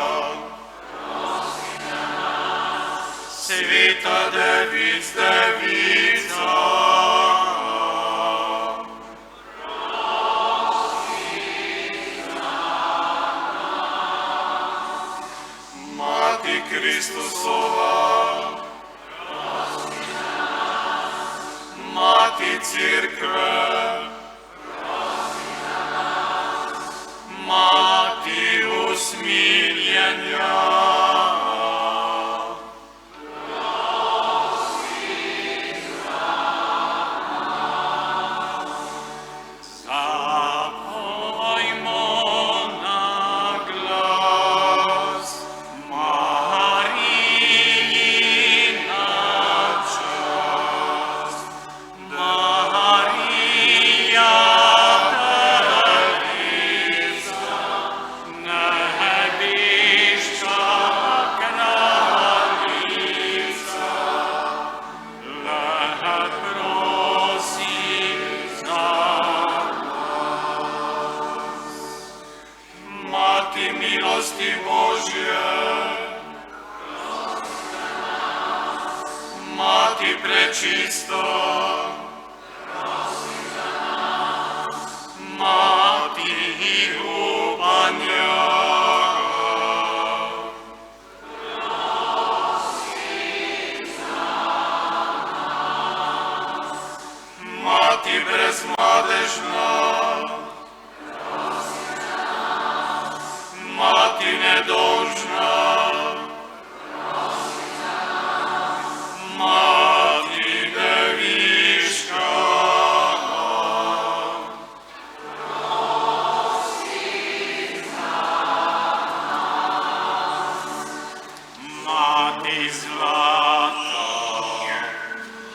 Sveta Devic, Devica, Mati Kristusova, Mati Cirkve, Mati usmiljenja, Mati milosti Božje, Mati prečista, Mati upanja, Mati brezmadežna, Mati nedolžna, Mati deviška, Mati zlata,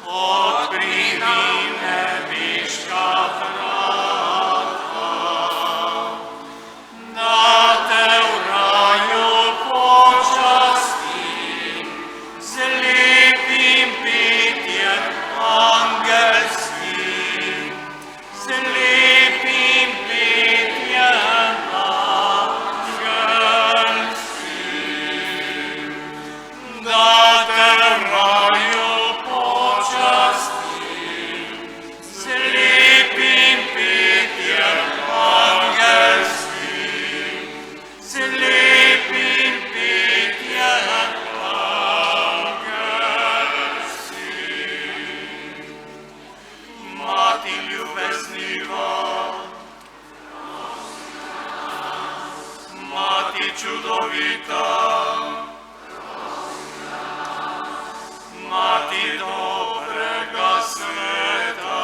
odprimi nebiška vrata, da te v raju počastim z lepim petjem angelskim, z lepim petjem angelskim, da te v raju počastim z lepim petjem angelskim, z lepim petjem angelskim. Mati ljubezniva, Mati čudovita, Mati dobrega sveta,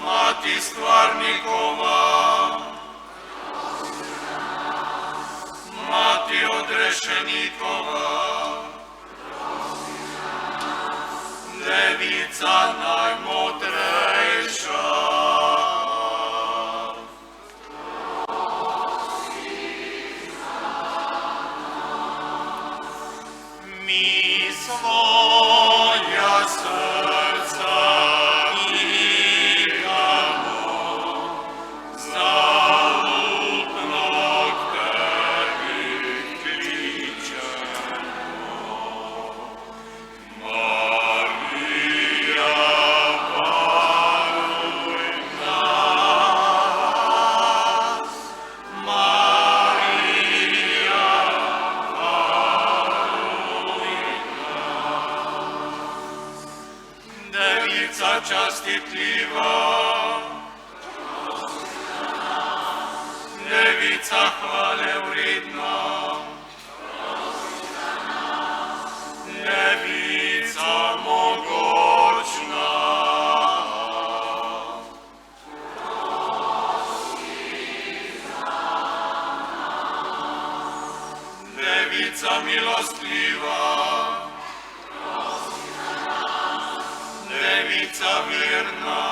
Mati stvarnikova, Mati odrešenikova, Devica najmotrejša, mi svoja srca igamo, zaupno k tebi kličemo. Marija, varuj nas, Marija, Devica častitljiva, Devica hvale vredna, Devica mogočna, Devica Devica milostljiva, Devica vjerna,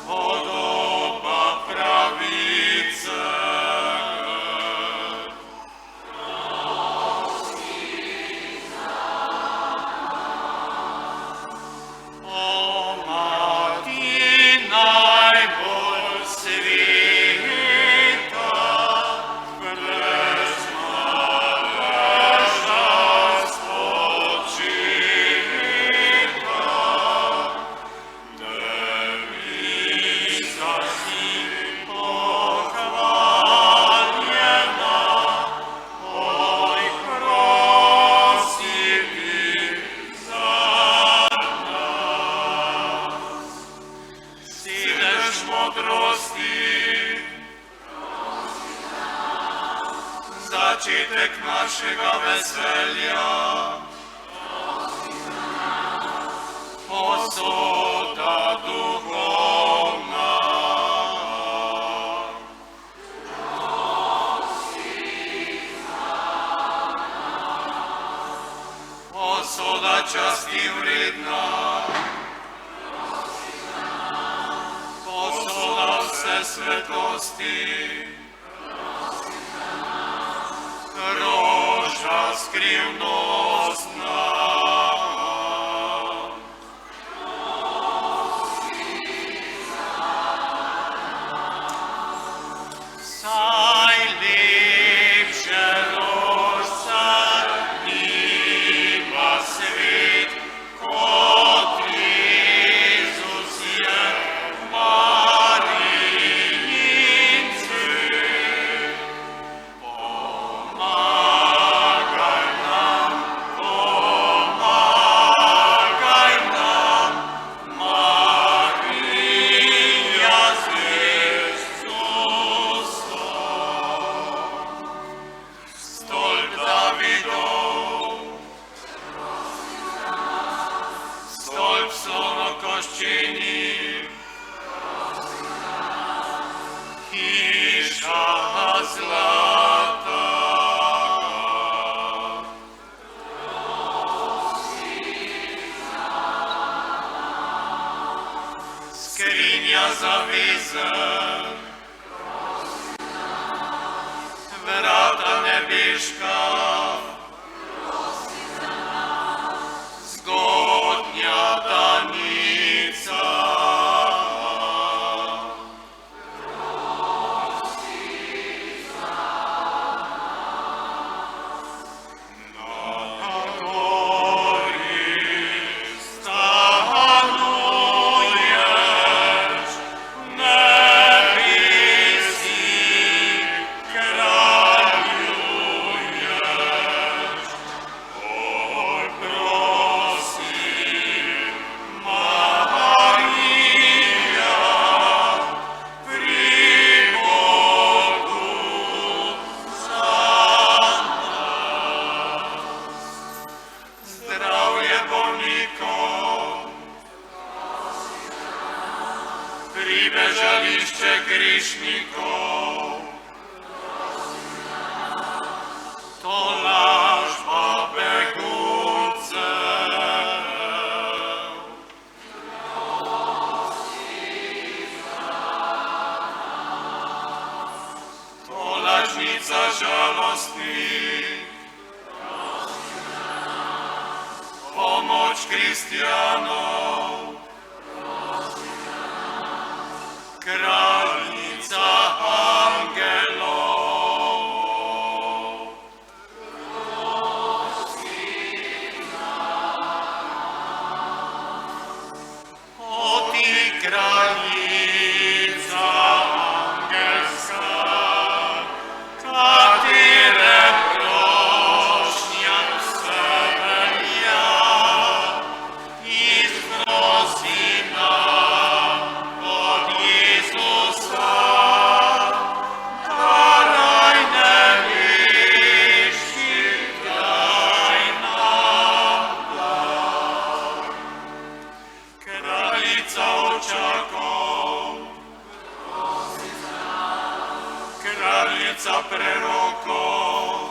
podoba pravice. O Mati najbolj sveta, brez madeža spočita, Devica si pohvaljena, oj prosi ti za Sedež modrosti, začetek našega veselja, posoda duhovna. Posoda časti vredna, posoda vse svetosti, roža skrivnostna. Saj lepše rožca nima svet, kot Jezus je Marijin cvet. Pomagaj nam, Marija zvezdostom. Stolp Davidov, stolp slonokoščeni, hiša zlata. Skrinja zaveze, vrata nebeška, zgodnja danica. Na gori stanuješ, nebesi kraljuješ. Oj, prosim, Marija, pri Bogu za nas. Zdravje bolnikom, pribežališče grešnikov, tolažba beguncev. Tolažnica žalostnih, pomoč kristjanov, kraljica angelov. O ti kraljica angelska, katere prošnja vse velja, izprosi kraljica prerokov,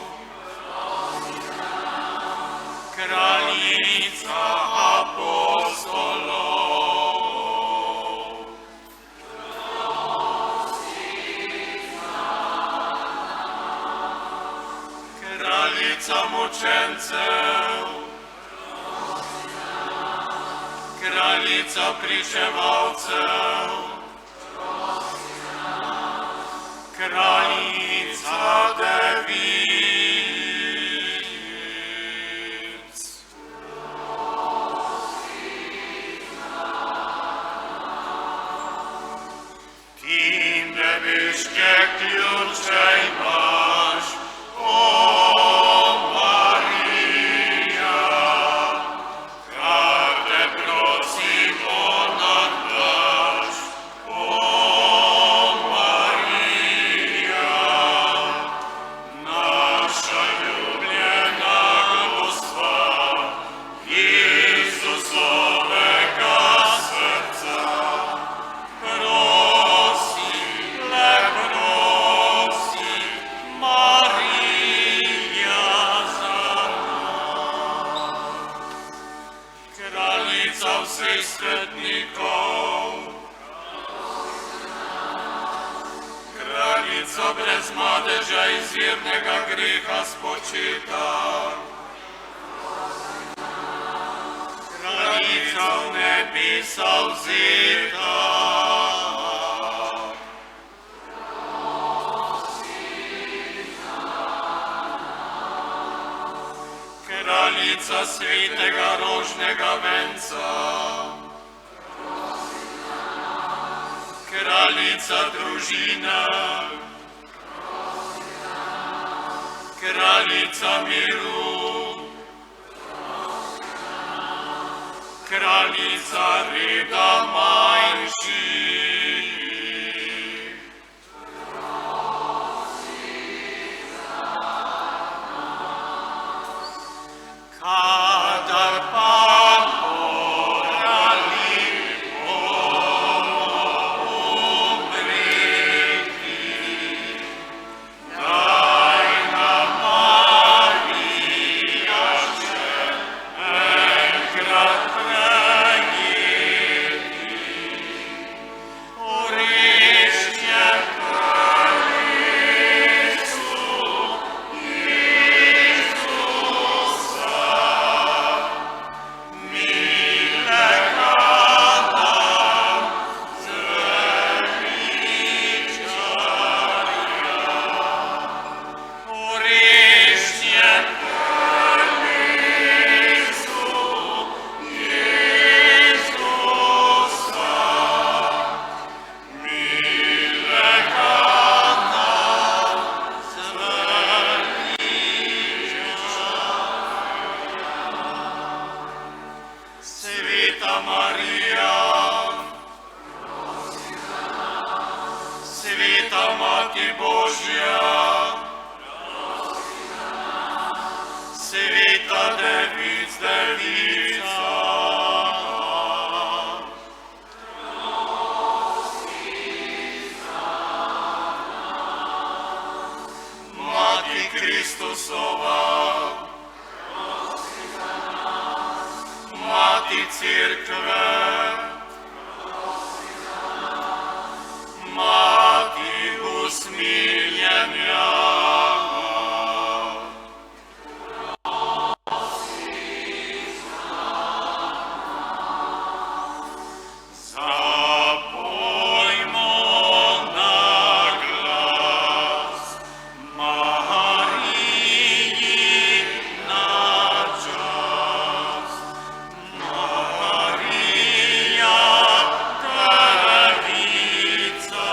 kraljica apostolov, kraljica mučencev, kraljica pričevalcev, kraljica devic. Ti nebeške ključe imaš, o Marija, kar te prosimo nam daš, o Marija, naša ljubljena Gospa, Isusovega srca, prosi, le prosi, Marija za nas. Kraljica vseh svetnikov, kraljica brez madeža izvirnega greha spočita, kraljica v nebesa vzeta, kraljica svetega rožnega venca, kraljica družine, kraljica miru, kraljica reda manjših, kadar pa morali umreti, daj nam Marija še enkrat prejeti, oreščje prelesu Isusa, milega nam zveličarja, oreščje prelesu Isusa, milega nam zveličarja. Sveta Marija, sveta Mati Božja, sveta Devic, Devica, Mati Kristusova, Mati Cerkve, Mati usmiljenja, zapojmo na glas Mariji na čast. Marija, Devica,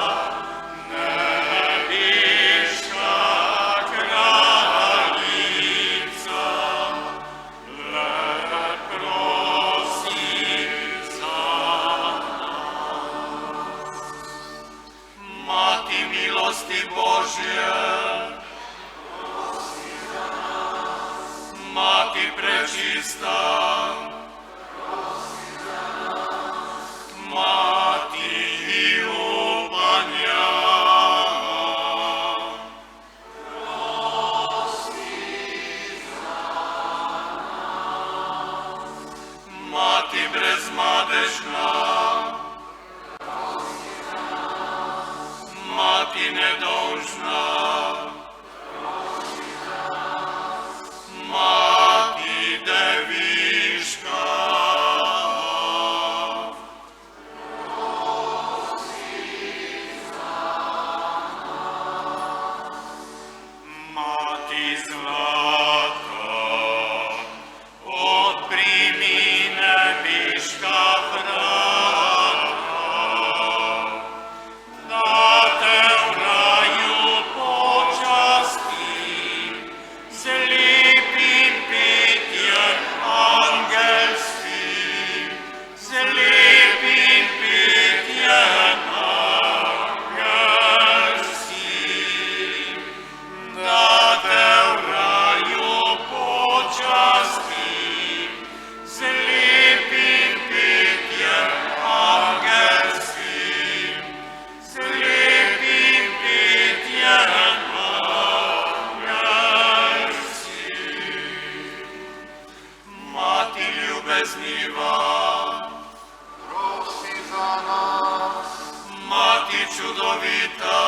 чудовита,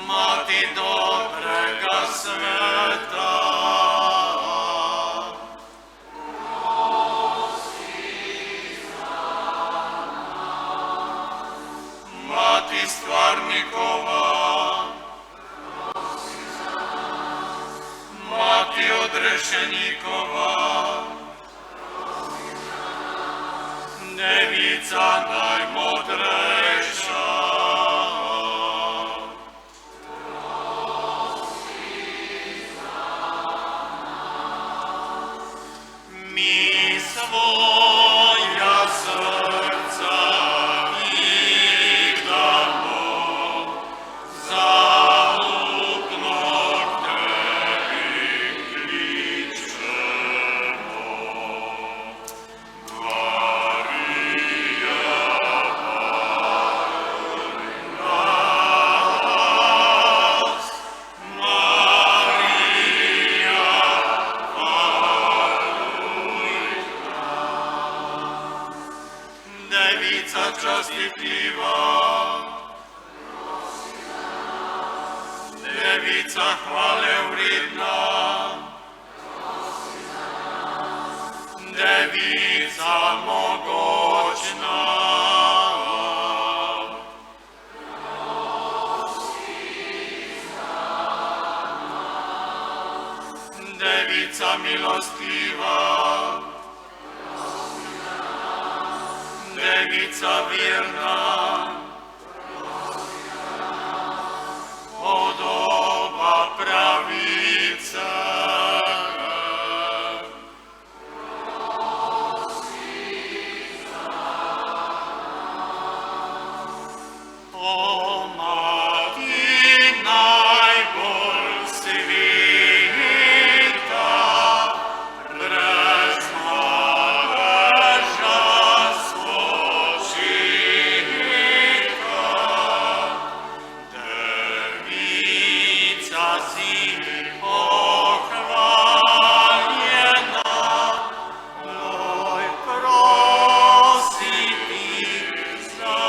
Mati dobrega sveta, Mati stvarnikova, Mati odrešenikova, Devica najmodrejša, mi svoja srca izdamo, zaupno k tebi kličemo. Marija, varuj nas, Marija, Devica častitljiva, Devica hvale vredna, Devica mogočna, Devica milostljiva, Devica vjerna, podoba pravice. O Mati najbolj sveta, brez madeža spočita, Devica si pohvaljena, oj prosi ti za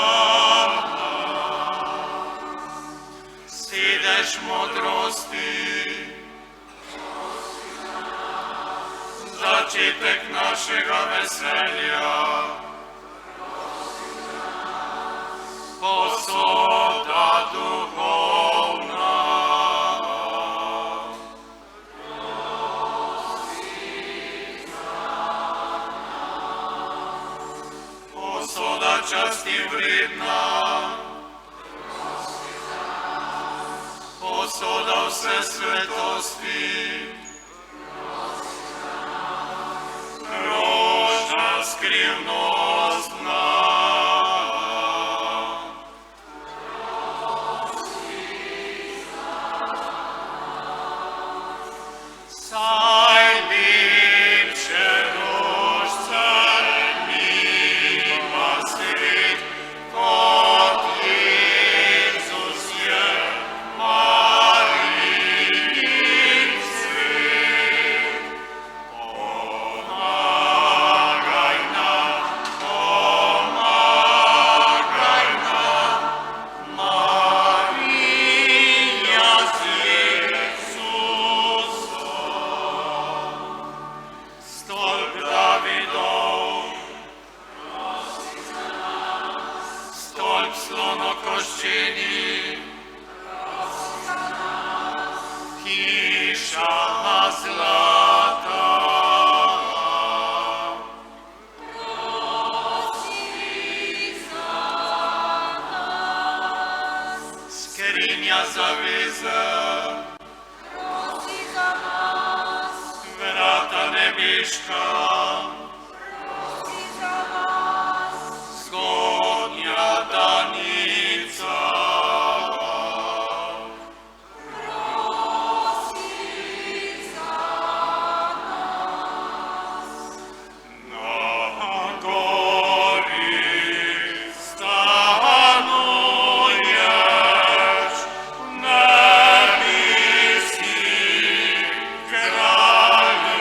sedež modrosti, začetek našega veselja, posoda duhovna. Posoda časti vredna, posoda vse svetosti, rožna skrivnostna. Saj lepše rožce nima svet, kot Jezus je Marijin svet. Pomagaj nam, Marija z Jezusom. Stolp Davidov, stolp slonokoščeni, hiša zlata. Skrinja zaveze, vrata nebeška, zgodnja danica. Na gori stanuješ, nebesi kraljuješ.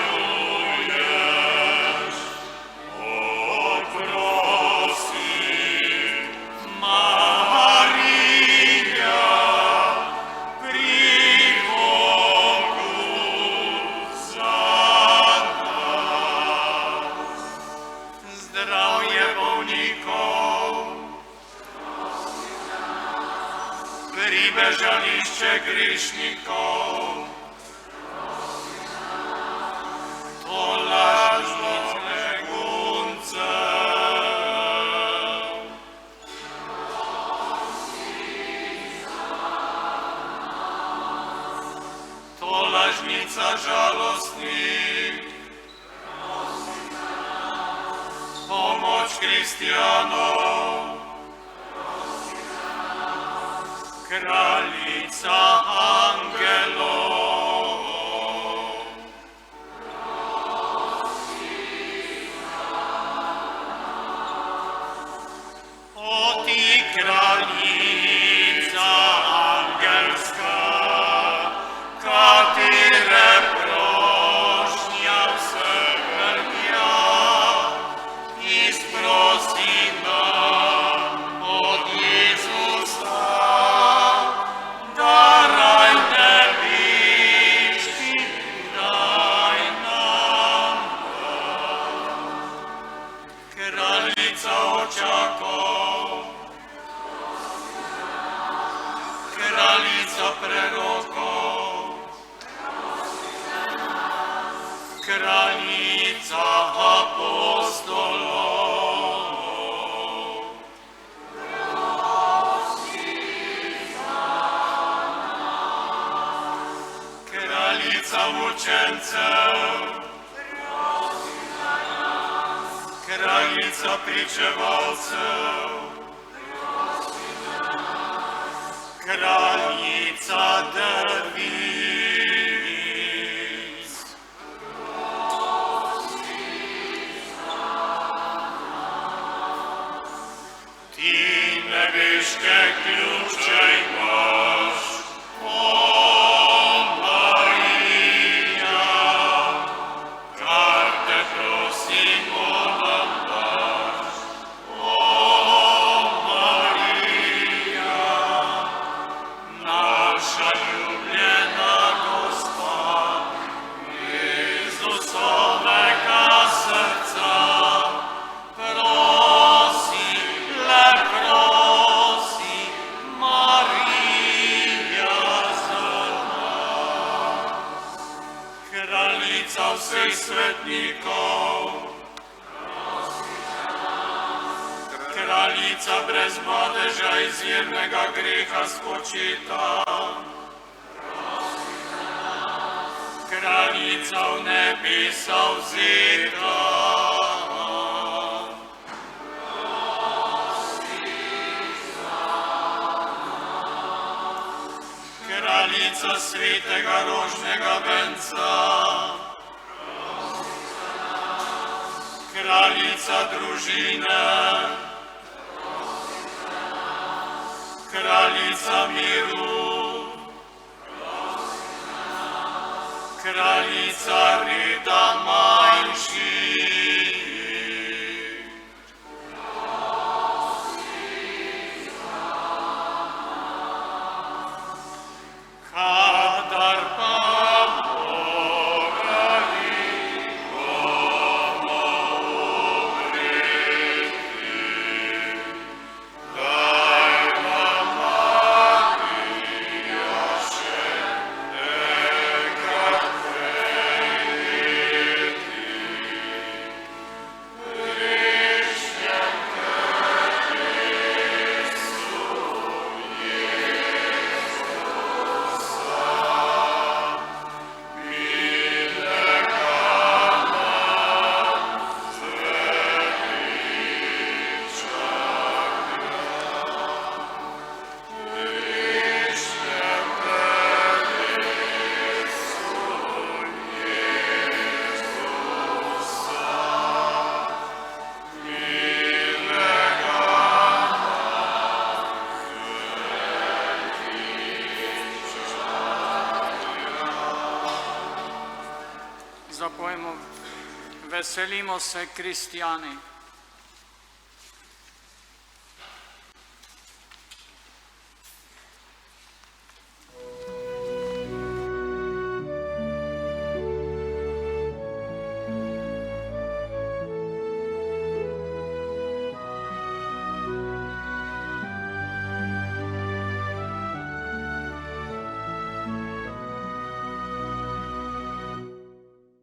ležališče grišnikov, tolažbo beguncev, tolažnica žalostnih, pomoč kristijanov, kraljica angelov. O ti kraljica angelska, katere prošnja vse grnja, izprosi nam od Jezusa, daraj nebeški, daj nam kraljica očakov, kraljica prerokov, kraljica apostolov, kraljica mučencev, kraljica pričevalcev, kraljica devic, ti nebeške ključe imaš, o Marija, kar te prosimo nam daš, o Marija, naša ljubljena gospa, Jezusovega srca, prosi, le prosi, Marija za nas. Kraljica vseh svetnikov, kraljica brez madeža izjemnega greha spočita, kraljica v nebesa vzeta, kraljica svetega rožnega venca, kraljica družine, kraljica miru, kraljica reda manjših, kadar pa morali bomo umreti, daj nam Marija še enkrat Zapojmo, veselimo se kristjani.